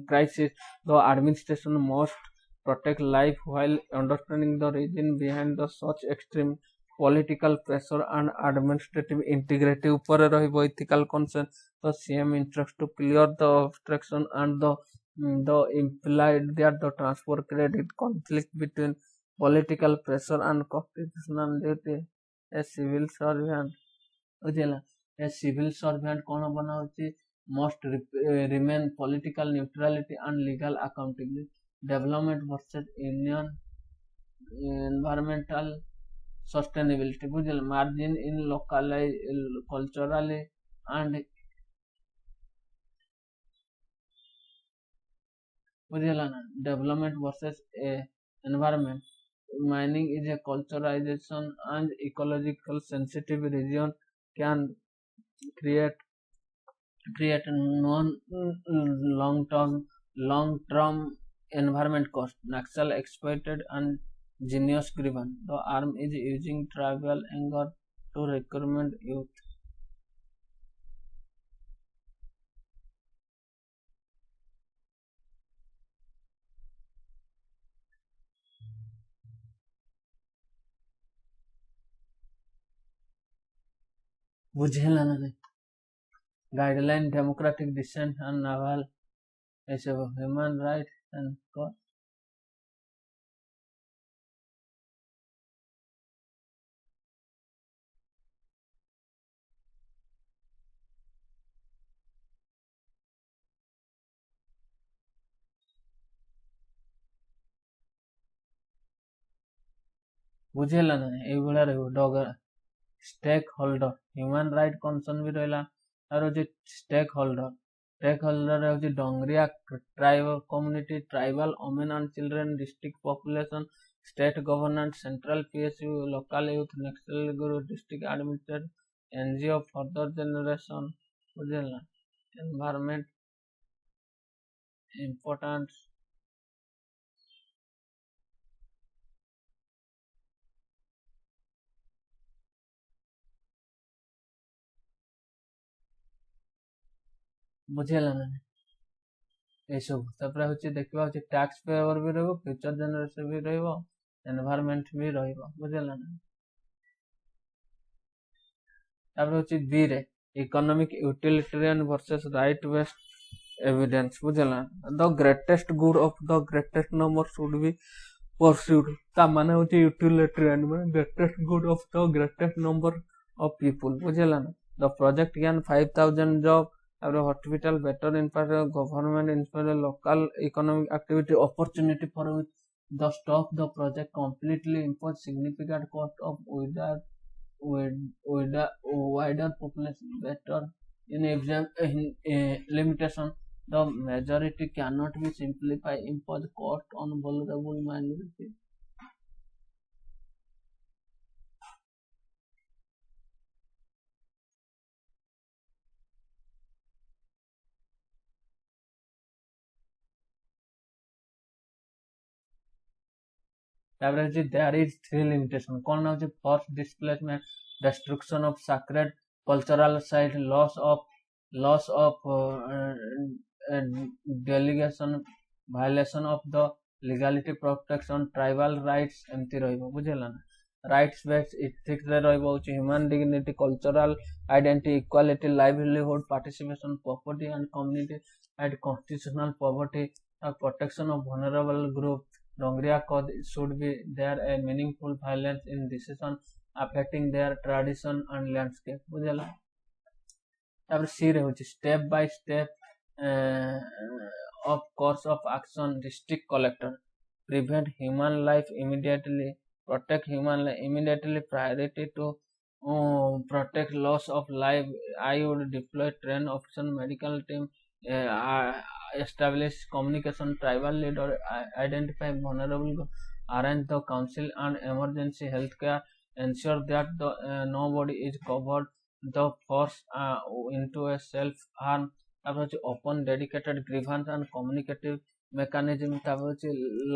crisis. The administration must protect life while understanding the reason behind the such extreme political pressure and administrative integrity upare rahibo ethical concern. The CM interest to clear the obstruction and the implied that the transfer credit conflict between political pressure and constitutional duty. A civil servant बुझेला a civil servant कोन बना होची must remain political neutrality and legal accountability. Development versus union environmental sustainability बुझल margin in locally culturally and बुझल ना development versus a environment. Mining is a culturalization and ecological sensitive region can create non long term environment cost. Naxal exploited and genius driven. The arm is using tribal anger to recruitment youth. बुझेला ना guideline democratic dissent and naval is a human rights and ବୁଝେଲା ନା ଏଇଭଳିଆ ରହିବ ଡଗ stakeholder human right concern ବି ରହିଲା ତାର ହଉଛି ଷ୍ଟେକ୍ ହୋଲ୍ଡର ହଉଛି Dongria tribal community tribal women and children district population state government central PSU local youth next ଗୁରୁ district administrator NGO further generation ବୁଝେଲା ଏନଭାयरमेंट इम्पोर्टेंट ବୁଝେଲା ନା ଏସବୁ ତାପରେ ହଉଛି ଦେଖିବା ହଉଛି ଟ୍ୟାକ୍ସ ପେୟର ବି ରହିବ ଫ୍ୟୁଚର ଜେନେରେସନ ବି ରହିବ ଏନଭାयरमेंट ବି ରହିବ ବୁଝେଲା ନା ତାପରେ ହଉଛି ବି ରେ economic utilitarian versus right based evidence बुझेला the greatest good of the greatest number should be pursued ता माने होची यूटिलिटेरियन माने greatest good of the greatest number of people बुझेला ना द प्रोजेक्ट ज्ञान 5000 जॉब और hospital better infrastructure government infrastructure local economic activity opportunity for the stop the project completely impose significant cost of wider population better in exam limitation the majority cannot be simplify impose cost on vulnerable minority ତାପରେ ହଉଛି there is three limitation କଣ ନା ହଉଛି forced displacement destruction of sacred cultural site loss of delegation violation of the legality protection tribal rights ଏମିତି ରହିବ ବୁଝିଲା ନା rights based ethics ରେ ରହିବ ହଉଛି human dignity cultural identity equality livelihood participation property and community and constitutional poverty protection of vulnerable group Dongria code should be there a meaningful violence in decision affecting their tradition and landscape बुझला तापर सी रे होची step by step of course of action district collector prevent human life immediately protect human life immediately priority to protect loss of life I would deploy train officer medical team establish communication tribal leader identify vulnerable arrange the council and emergency healthcare ensure that the nobody is covered the force into a self harm তারপর open dedicated grievance and communicative mechanism তারপর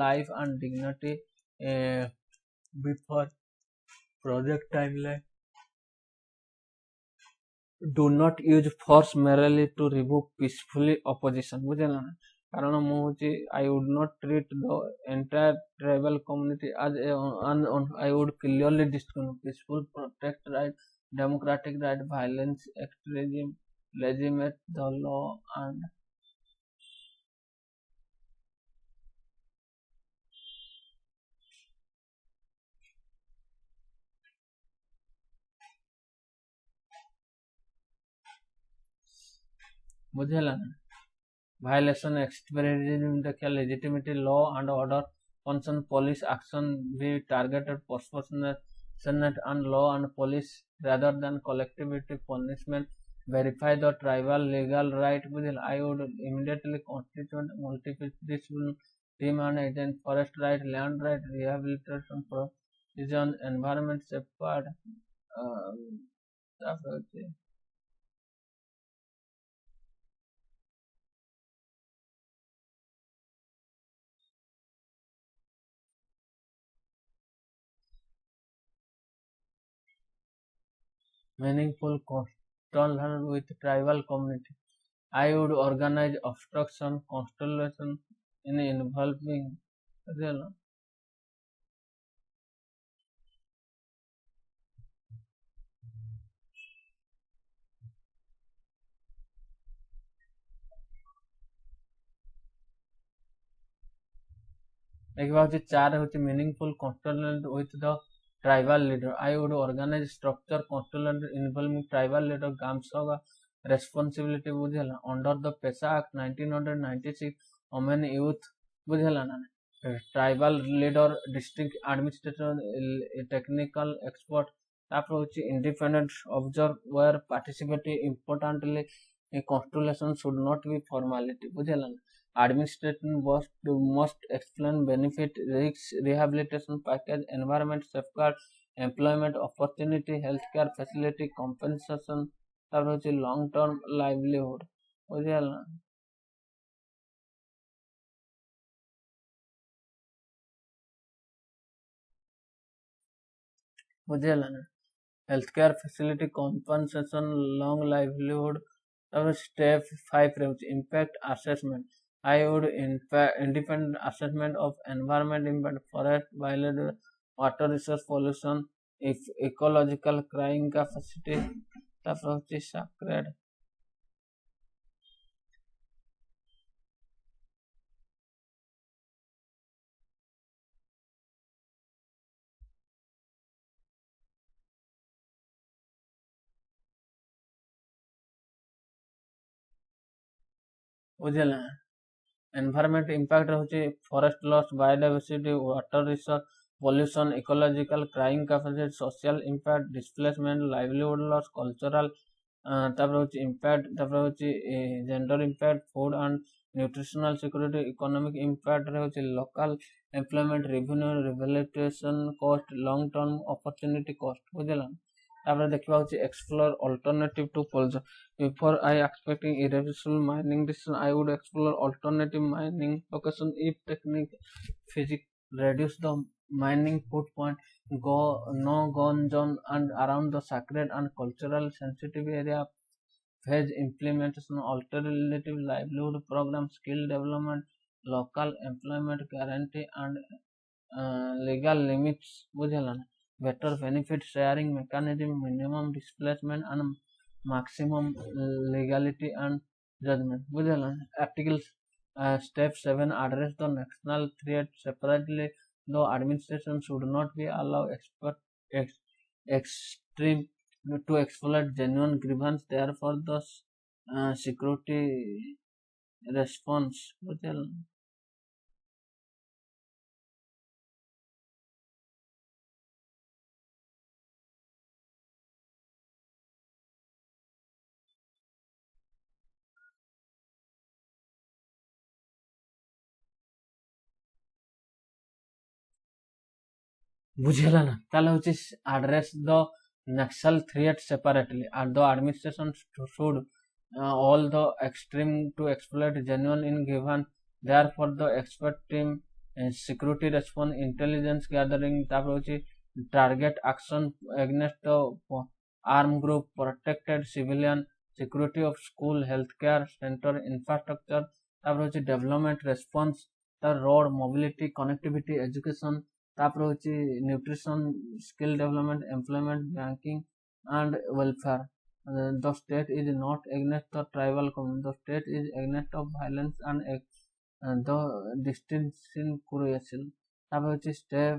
life and dignity before project timeline do not use force merely to remove peacefully opposition ବୁଝିଲା ନା କାରଣ ମୁଁ ହଉଛି I would not treat the entire tribal community as I would clearly distinguish peaceful protect right democratic right violence extremism legitimate the law and ବୁଝିଲା ନା violation extremism देखिए legitimate law and order concern police action be targeted proportionate Senate and law and police rather than collectivity punishment. Verify the tribal legal right. I would immediately constitute multidisciplinary team and agent forest right, land right, rehabilitation, provision, environment safeguard. ତାପରେ ହଉଛି meaningful coastal with tribal community. I would organize obstruction constellation in involving real. देखिए हूँ चार हूँ meaningful constituent with the tribal leader. I would organise structure constituent involving tribal leader gram sabha responsibility बुझेला under the PESA act 1996 women youth बुझेला ना tribal leader district administrator technical expert तापर हूँ independent observe where participate importantly constitution should not be formality बुझेला ना. Administration must explain benefit, risks, rehabilitation package, environment safeguard, employment opportunity, healthcare facility, compensation, তারপর হচ্ছে long term livelihood. বুঝে না বুঝে না healthcare facility, compensation, long livelihood. তারপর step 5 রয়েছে impact assessment. I would independent assessment of environment impact, forest wildlife, water resource pollution, if ecological carrying capacity. তারপর হচ্ছে sacred. ବୁଝିଲା environment impact ରହୁଛି forest loss, biodiversity, water resource pollution, ecological carrying capacity, social impact, displacement, livelihood loss, cultural ତାପରେ ହଉଛି impact, ତାପରେ ହଉଛି gender impact, food and nutritional security, economic impact ରେ ହଉଛି local employment, revenue, rehabilitation cost, long term opportunity cost. ବୁଝିଲା ତାପରେ ଦେଖିବା ହଉଛି explore alternative to pollution. Before I expecting irreversible mining decision, I would explore alternative mining location if technique physics reduce the mining footprint, go no gone zone and around the sacred and cultural sensitive area, phase implementation, alternative livelihood program, skill development, local employment guarantee and legal limits. बुझेला ना better benefit sharing mechanism, minimum displacement and maximum legality and judgment. बुझेला article step 7 address the national threat separately. The administration should not be allow extreme to exploit genuine grievance. Therefore the security response. बुझेला ବୁଝିହେଲା ନା ତାହେଲେ ହଉଛି address the national threat separately and the administration should all the extreme to exploit genuine in given. Therefore the expert team security response intelligence gathering ତାପରେ ହଉଛି target action against the armed group, protected civilian, security of school, healthcare center, infrastructure, ତାପରେ ହଉଛି development response, the road mobility, connectivity, education, ତାପରେ ହଉଛି nutrition, skill development, employment, banking and welfare. The state is not against the tribal community. The state is against of violence and the distinction crucial. ତାପରେ ହଉଛି step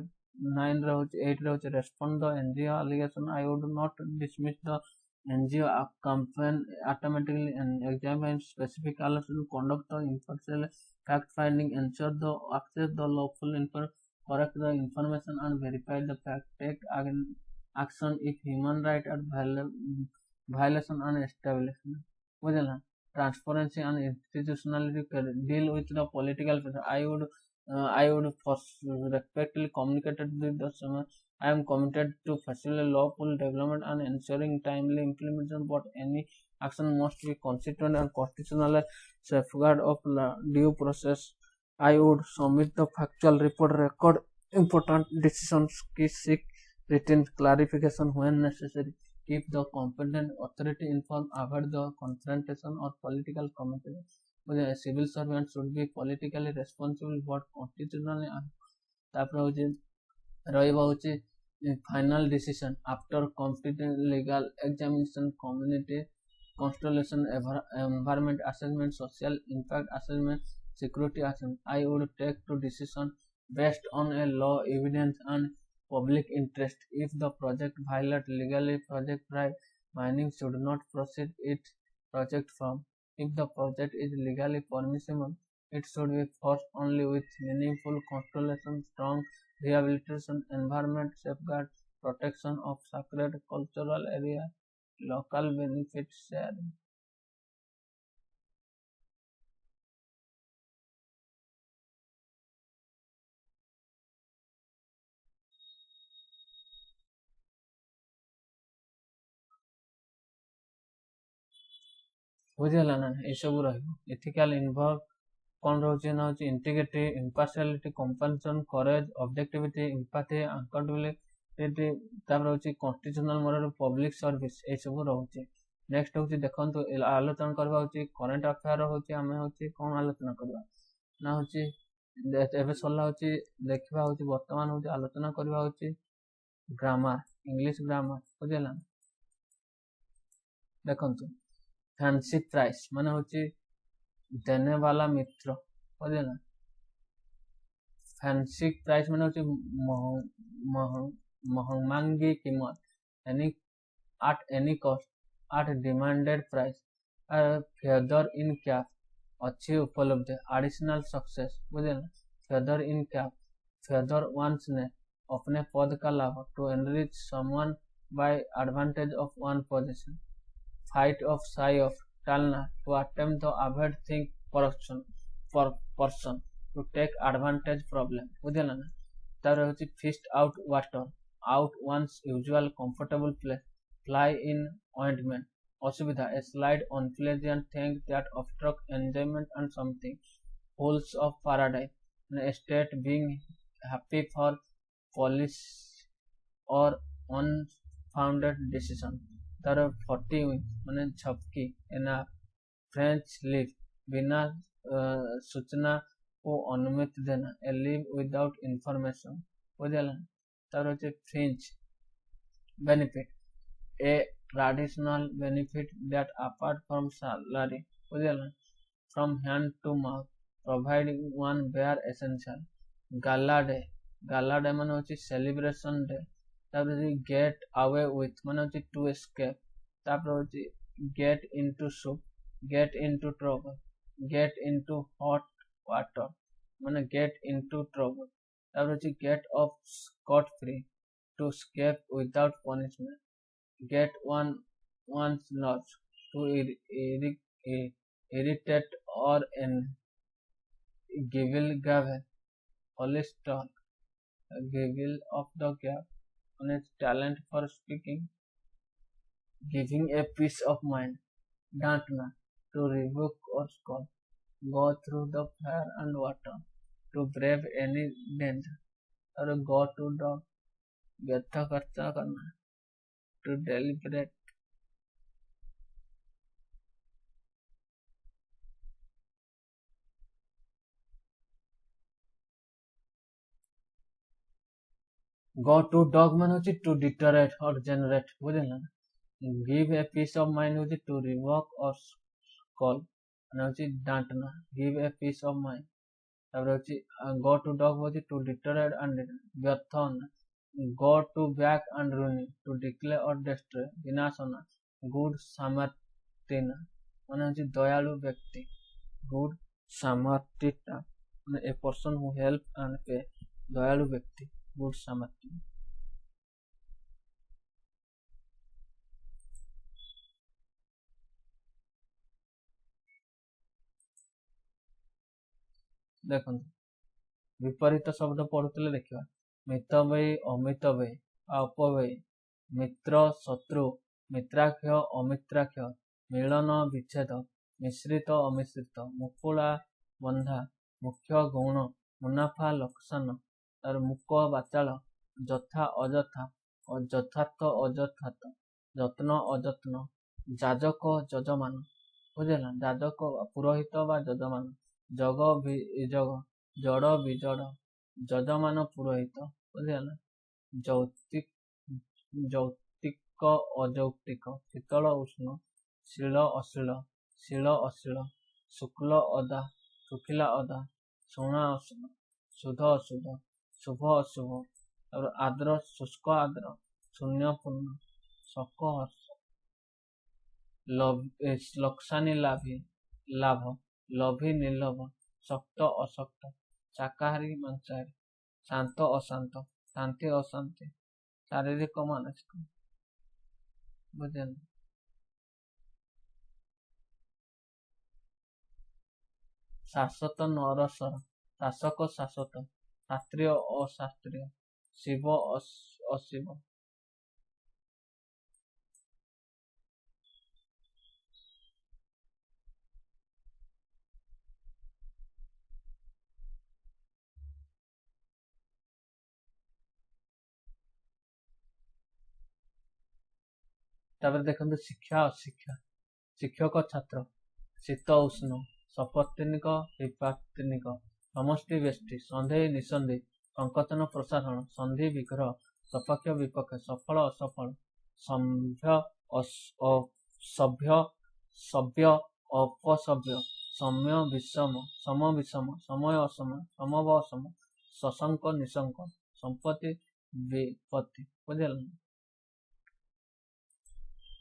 9 ରେ ହଉଛି 8 ରେ ହଉଛି respond the NGO allegation. I would not dismiss the NGO campaign automatically and examine specific allegations, conduct the impartial fact finding, ensure the access the lawful correct the information and verify the fact, take again action if human right are violation and establishment. बुझला transparency and institutionality deal with the political pressure. I would first respectfully communicated with the summer. I am committed to facilitate lawful development and ensuring timely implementation, but any action must be consistent and constitutional safeguard of due process. I would submit the factual report, record important decisions, seek written clarification when necessary, keep the competent authority informed, avoid the confrontation or political commentary. A civil servant should be politically responsible but constitutionally ତାପରେ ହଉଛି ରହିବ ହଉଛି final decision after competent legal examination, community constellation, environment assessment, social impact assessment, security assessment. I would take to decision based on a law, evidence, and public interest. If the project violates legally project right, mining should not proceed its project from. If the project is legally permissible, it should be forced only with meaningful constellation, strong rehabilitation, environment safeguard, protection of sacred cultural area, local benefit sharing. ବୁଝିହେଲା ନା ଏସବୁ ରହିବ ethical involve କଣ ରହୁଛି ନା ହଉଛି integrity, ଇମ୍ପାର୍ସିଆଲିଟି, କମ୍ପାନସନ୍, courage, ଅବଜେକ୍ଟିଭିଟି, ଇମ୍ପାଥି, accountability, ତାପରେ ହଉଛି କନଷ୍ଟିଟ୍ୟୁସନାଲ ମୋରାଲ, ପବ୍ଲିକ ସର୍ଭିସ ଏସବୁ ରହୁଛି। ନେକ୍ସଟ ହଉଛି ଦେଖନ୍ତୁ ଆଲୋଚନା କରିବା ହଉଛି କରେଣ୍ଟ ଆଫେୟାର ହଉଛି ଆମେ ହଉଛି କଣ ଆଲୋଚନା କରିବା ନା ହଉଛି ଏବେ ସରିଲା ହଉଛି ଦେଖିବା ହଉଛି ବର୍ତ୍ତମାନ ହଉଛି ଆଲୋଚନା କରିବା ହଉଛି ଗ୍ରାମାର, ଇଂଲିଶ ଗ୍ରାମାର ବୁଝିଲା। ଦେଖନ୍ତୁ ଫ୍ୟାନ୍ସି ପ୍ରାଇସ୍ ମାନେ ହଉଛି देने वाला मित्र बुझेना। फैंसी प्राइस मैंने होची महंगी कीमत any at any cost at demanded price feather in cap अच्छी उपलब्ध additional success बुझेना। feather in cap feather one's name अपने पद का लाभ to enrich someone by advantage of one position fight of shy of टालना to attempt to avoid thing person to take advantage problem बुझेला ना। तार होची fist out water out one's usual comfortable place fly in ointment असुविधा a slide on pleasant thing that obstruct enjoyment and something holes of paradise a state being happy for police or unfounded decision तार 40 माने झपकी एना French leave बिना सूचना को अनुमति देना ए leave without information बुझेला। तार होचे fringe benefit a traditional benefit that apart from salary बुझेला from hand to mouth providing one bare essential gala day माने होची सेलिब्रेशन डे तापर गेट अवे विथ माने होची टू एस्केप तापर होची get into soup get into trouble get into hot water माने get into trouble तापर होची get off scot free to escape without punishment get one's nerves to irritate or givil gavel police talk givil of the gap on its talent for speaking giving a peace of mind डांटना to rebuke or scold go through the fire and water to brave any danger और go to dog व्यर्थ खर्चा करना to deliberate go to dog ମାନେ होची to deteriorate or generate बुझिला ना। give a peace of mind होची to revoke or call ମାନେ होची डांटना give a peace of mind तापर होची go to dog होची to deteriorate and व्यर्थ होना go to back and ruin to declare or destroy विनाश होना good samaritan ମାନେ होची दयालु व्यक्ति good samaritan ମାନେ a person who help and pay दयालु व्यक्ति good samaritan। ଦେଖନ୍ତୁ विपरीत शब्द पढ़ुले देखा मित व्ययी अमित व्ययी अपव्ययी मित्र शत्रु मित्राक्ष अमित्राक्ष मिलन विच्छेद मिश्रित अमिश्रित मुकुला बंधा मुख्य गौण मुनाफा लोकसान और मुक बाचाल यथा अयथा यथार्थ अयथार्थ যত্ন অযত্ন যাজক যজমান বুঝলা যাজক পুরোহিত বা যজমান জগ বিজগ জড় বিজড় যজমান পুরোহিত বুঝলা যৌক্তিক যৌক্তিক অযৌক্তিক শীতল উষ্ণ শিল অশীল শিল অশীল শুক্ল অদা শুখিলা অদা শুଣା অশুଣ শুদ্ধ অশুদ্ধ শুভ অশুভ और आद्र शुष्क आद्र शून्य पूर्ण शक हर्ष लक्षानी लाभी लाभ लभी निर्लभ शक्त अशक्त शाकाहारी मांसाहारी शांत अशांत शांति अशांति शारीरिक मानसिक बुझल शाश्वत नरसर शासक शाश्वत शास्त्रीय अशास्त्रीय शिव अशिव देखते शिक्षा अशिक्षा शिक्षक छात्र शीत उष्ण सपत्निक विपात्निक समष्टि व्यष्टि सन्धि निसंधि संकोचन प्रसारण संधि विग्रह सपक्ष विपक्ष सफल असफल सभ्य असभ्य सभ्य अपसभ्य सम्य विषम सम विषम समय असमय समव असम सशंक निशंक संपत्ति विपत्ति बुझल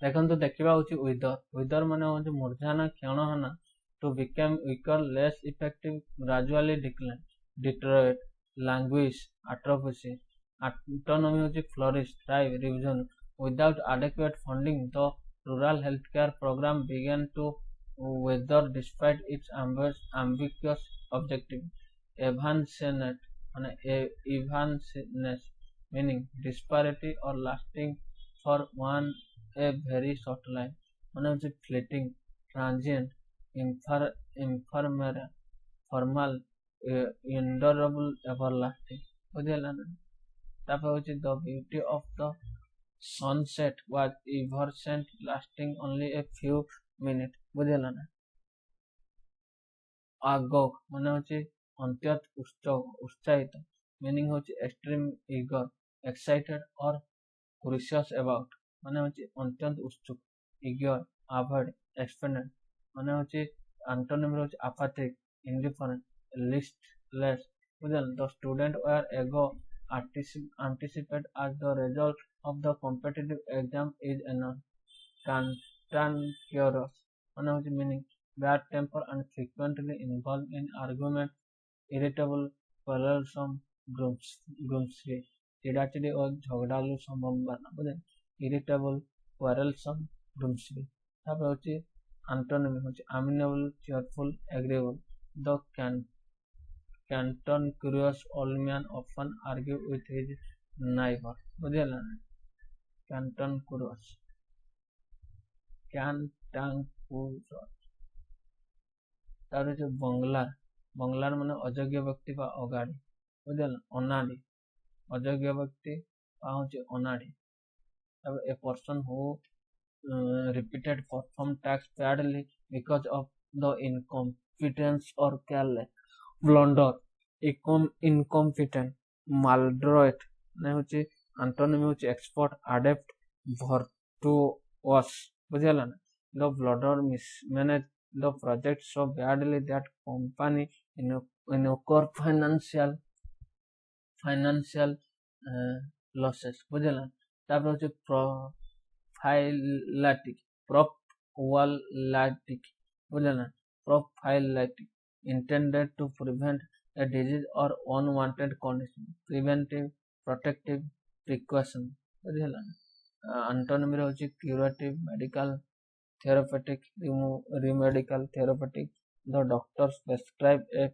देखो देखा विदर विदर मान हूँ मूर्धाना क्षणहाना to become weaker less effective gradually decline deteriorate language atrophy autonomy हूँ flourish thrive revision without adequate funding the rural healthcare program began to wither despite its ambiguous objective evanescence meaning disparity or lasting for one a very short line मान हूँ fleeting transient ephemeral formal endurable everlasting बुझेला ना तापर हूँ the beauty of the sunset was evanescent lasting only a few minutes बुझेला ना आगोग मान हूँ अत्यंत उत्साहित meaning हूँ extreme eager excited or curious about मान हूँ अत्यंत उत्सुक eager avoid expectant मान हूँ antonym हूँ apathic indifferent listless the student were ego anticipate as the result of the competitive exam is enough cantankerous मान हूँ meaning bad temper and frequently involved in argument irritable quarrelsome grumsy चिड़ाचिड़ी और झगड़ालू संभावना बुझे irritable quarrelsome grumsy तापर होची antonymy होची amenable cheerful agreeable the cantankerous old man often argue with his neighbor बुझेला ना cantankerous तार होची बंगलार माने अयोग्य व्यक्ति बा अगाड़ी बुझेला अनाड़ी अयोग्य व्यक्ति हूँ अनाड़ी a person who repeated perform tasks badly because of the incompetence or careless blunder incompetent maladroit हूँ antonymy हूँ expert adept virtuous बुझेला ना the blunder mismanaged the project so badly that company incur financial losses बुझेला तापर हूँ prophylactic बुझेला prophylactic intended to prevent a disease or unwanted condition preventive protective precaution बुझेला antonymy हूँ curative medical therapeutic remedical therapeutic the doctors prescribe a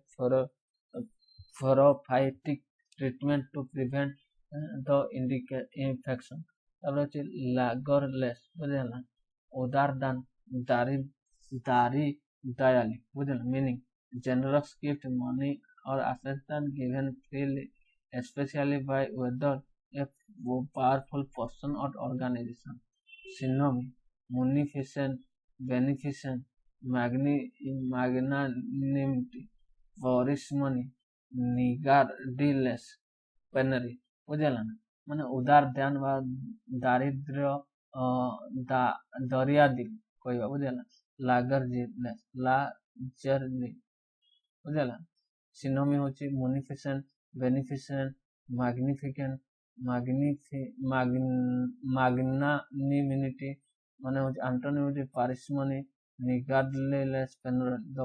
prophylaxis treatment to prevent the infection। তারপরে হচ্ছে লাগরলেস, বুঝলেন, উদার দান, দারি দয়ালি, বুঝলেন, meaning generous gift, money or assistance given freely, especially by whether a powerful person or organization। Synonym: munificent, beneficent, magnanimity, parsimony, নিগার্ডিলেস, পেনারি, বুঝলেন, মানে উদার ধ্যান বা দারিদ্র্য দরিয়া দিল কইবা, বুঝলেন, লাগারজিলেস, লাজারলি, বুঝলেন। সিনোমি হচ্ছে মুনিফিসেন্ট, বেনিফিসেন্ট, ম্যাগনিফিকেন্ট, magnanimity, মানে হচ্ছে অ্যান্টোনিম হচ্ছে পারিসমনি, নিগার্ডলেস, পেনারি। The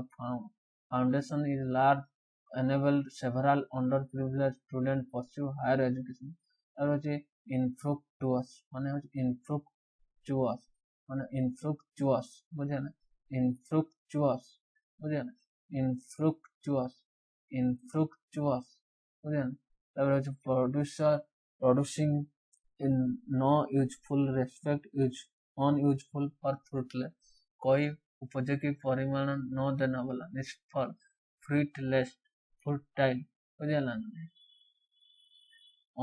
foundation is large, enabled several underprivileged students pursue higher education। আর হচ্ছে infructuous, মানে হচ্ছে infructuous, মানে infructuous, বুঝলেন, infructuous, বুঝলেন, infructuous, বুঝলেন। তারপরে হচ্ছে producing in no useful respect, unuseful or fruitless, कोई उपयोगी परिमाण न देना वाला, निष्फल, fruitless, futile, बुझलन,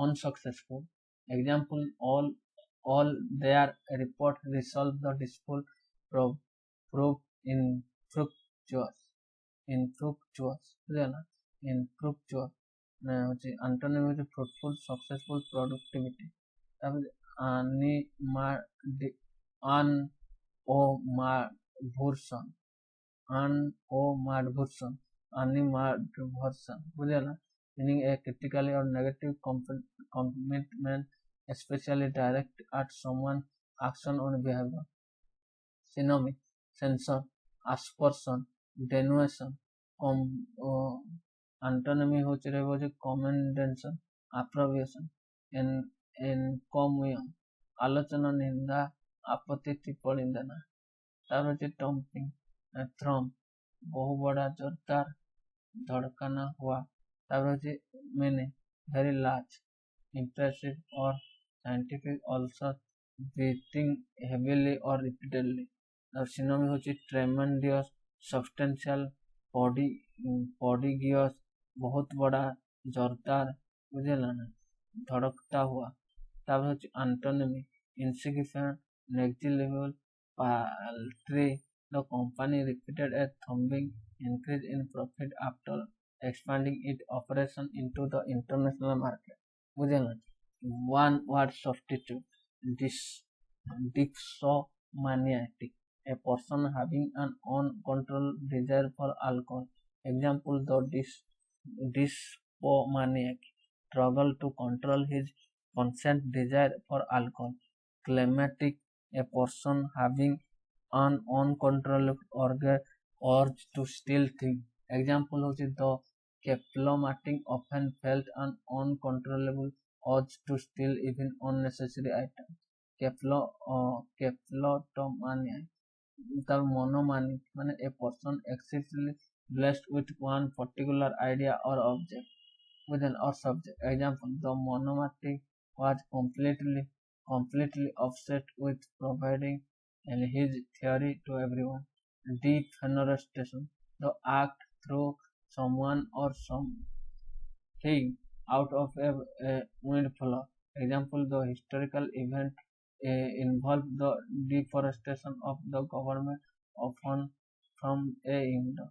unsuccessful। Example: all their report resolve the dispute, prove infructuous, বুঝলেন, infructuous। হচ্ছে অ্যান্টোনিম হচ্ছে ফ্রুটফুল, সাকসেসফুল, প্রোডাক্টিভিটি। তারপরে আনওমাডভুরসন, animadversion, বুঝলেন, meaning a critically or negative commitment, especially directed at someone, action or behavior। Synonym: censure, aspersion, denuation। antonymy হচ্ছে commendation, approbation, encomium, আলোচনা, নিন্দা, আপত্তি, টিপ্পणी দেনা। তারপর হচ্ছে টম্পিং, থ্রম, বহু বড়া, জোরদার, ধড়কানা हुआ। তারপর হচ্ছে মেনে, very large, impressive or scientific, also breathing heavily or repeatedly। R synonym হচ্ছে tremendous, substantial, prodigious, बहुत बड़ा, जोरदार, बुझलन, धड़कता हुआ। তারপর হচ্ছে antonymy: insignificant, negligible, paltry। The company repeated a thumping increase in profit after expanding its operation into the international market, বুঝলেন। One word substitute: dipsomaniac, a person having an uncontrolled desire for alcohol। Example: the dipsomaniac struggled to control his constant desire for alcohol। Climactic, a person having an uncontrollable urge to steal things। Example হচ্ছে the kleptomatic often felt an uncontrollable urge to steal even unnecessary items। kleptomania, তার monomanic, মানে a person excessively blessed with one particular idea or object, within or subject। Example: the monomaniac was completely obsessed with providing his theory to everyone। Defenestration, the act through someone or something out of a windfall। Example: the historical event involved the deforestation of the government, often from a window।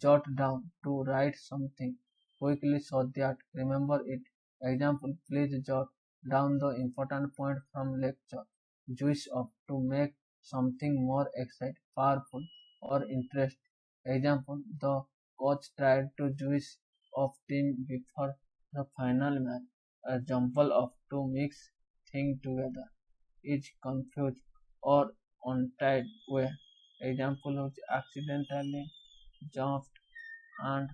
Jot down, to write something quickly so that remember it। Example: please jot down the important point from lecture। Juice up, to make something more exciting, powerful, or interesting। Example: the coach tried to juice up team before the final match। A jumble of, to mix things together, is confused or untied way। Example: accidentally jumped and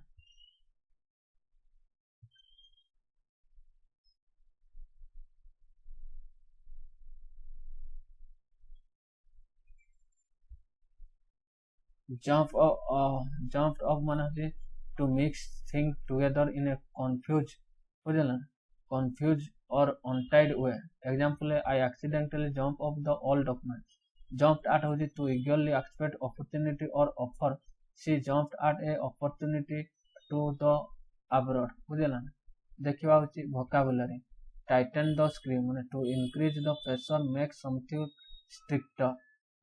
jump off ମାନେ ହଉଛି to mix thing together in a ବୁଝିଲ ନା confuse or untidy way. Example I accidentally jump off the all document. Jump at ହଉଛି to eagerly expect opportunity or offer. She jump at a opportunity to the abroad. ବୁଝିଲ ନା ଦେଖିବା ହଉଛି vocabulary tighten the screw माने to increase the pressure make something stricter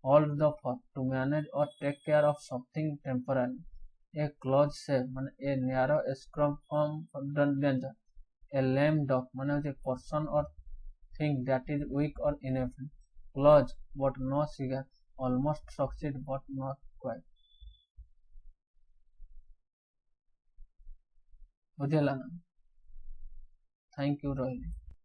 hold the fort to manage or take care of something temporary a close shave माने a narrow escape from danger a lame duck माने होचे person or thing that is weak or unable close but no cigar almost succeed but not quite. बुझेला ना thank you Rohini.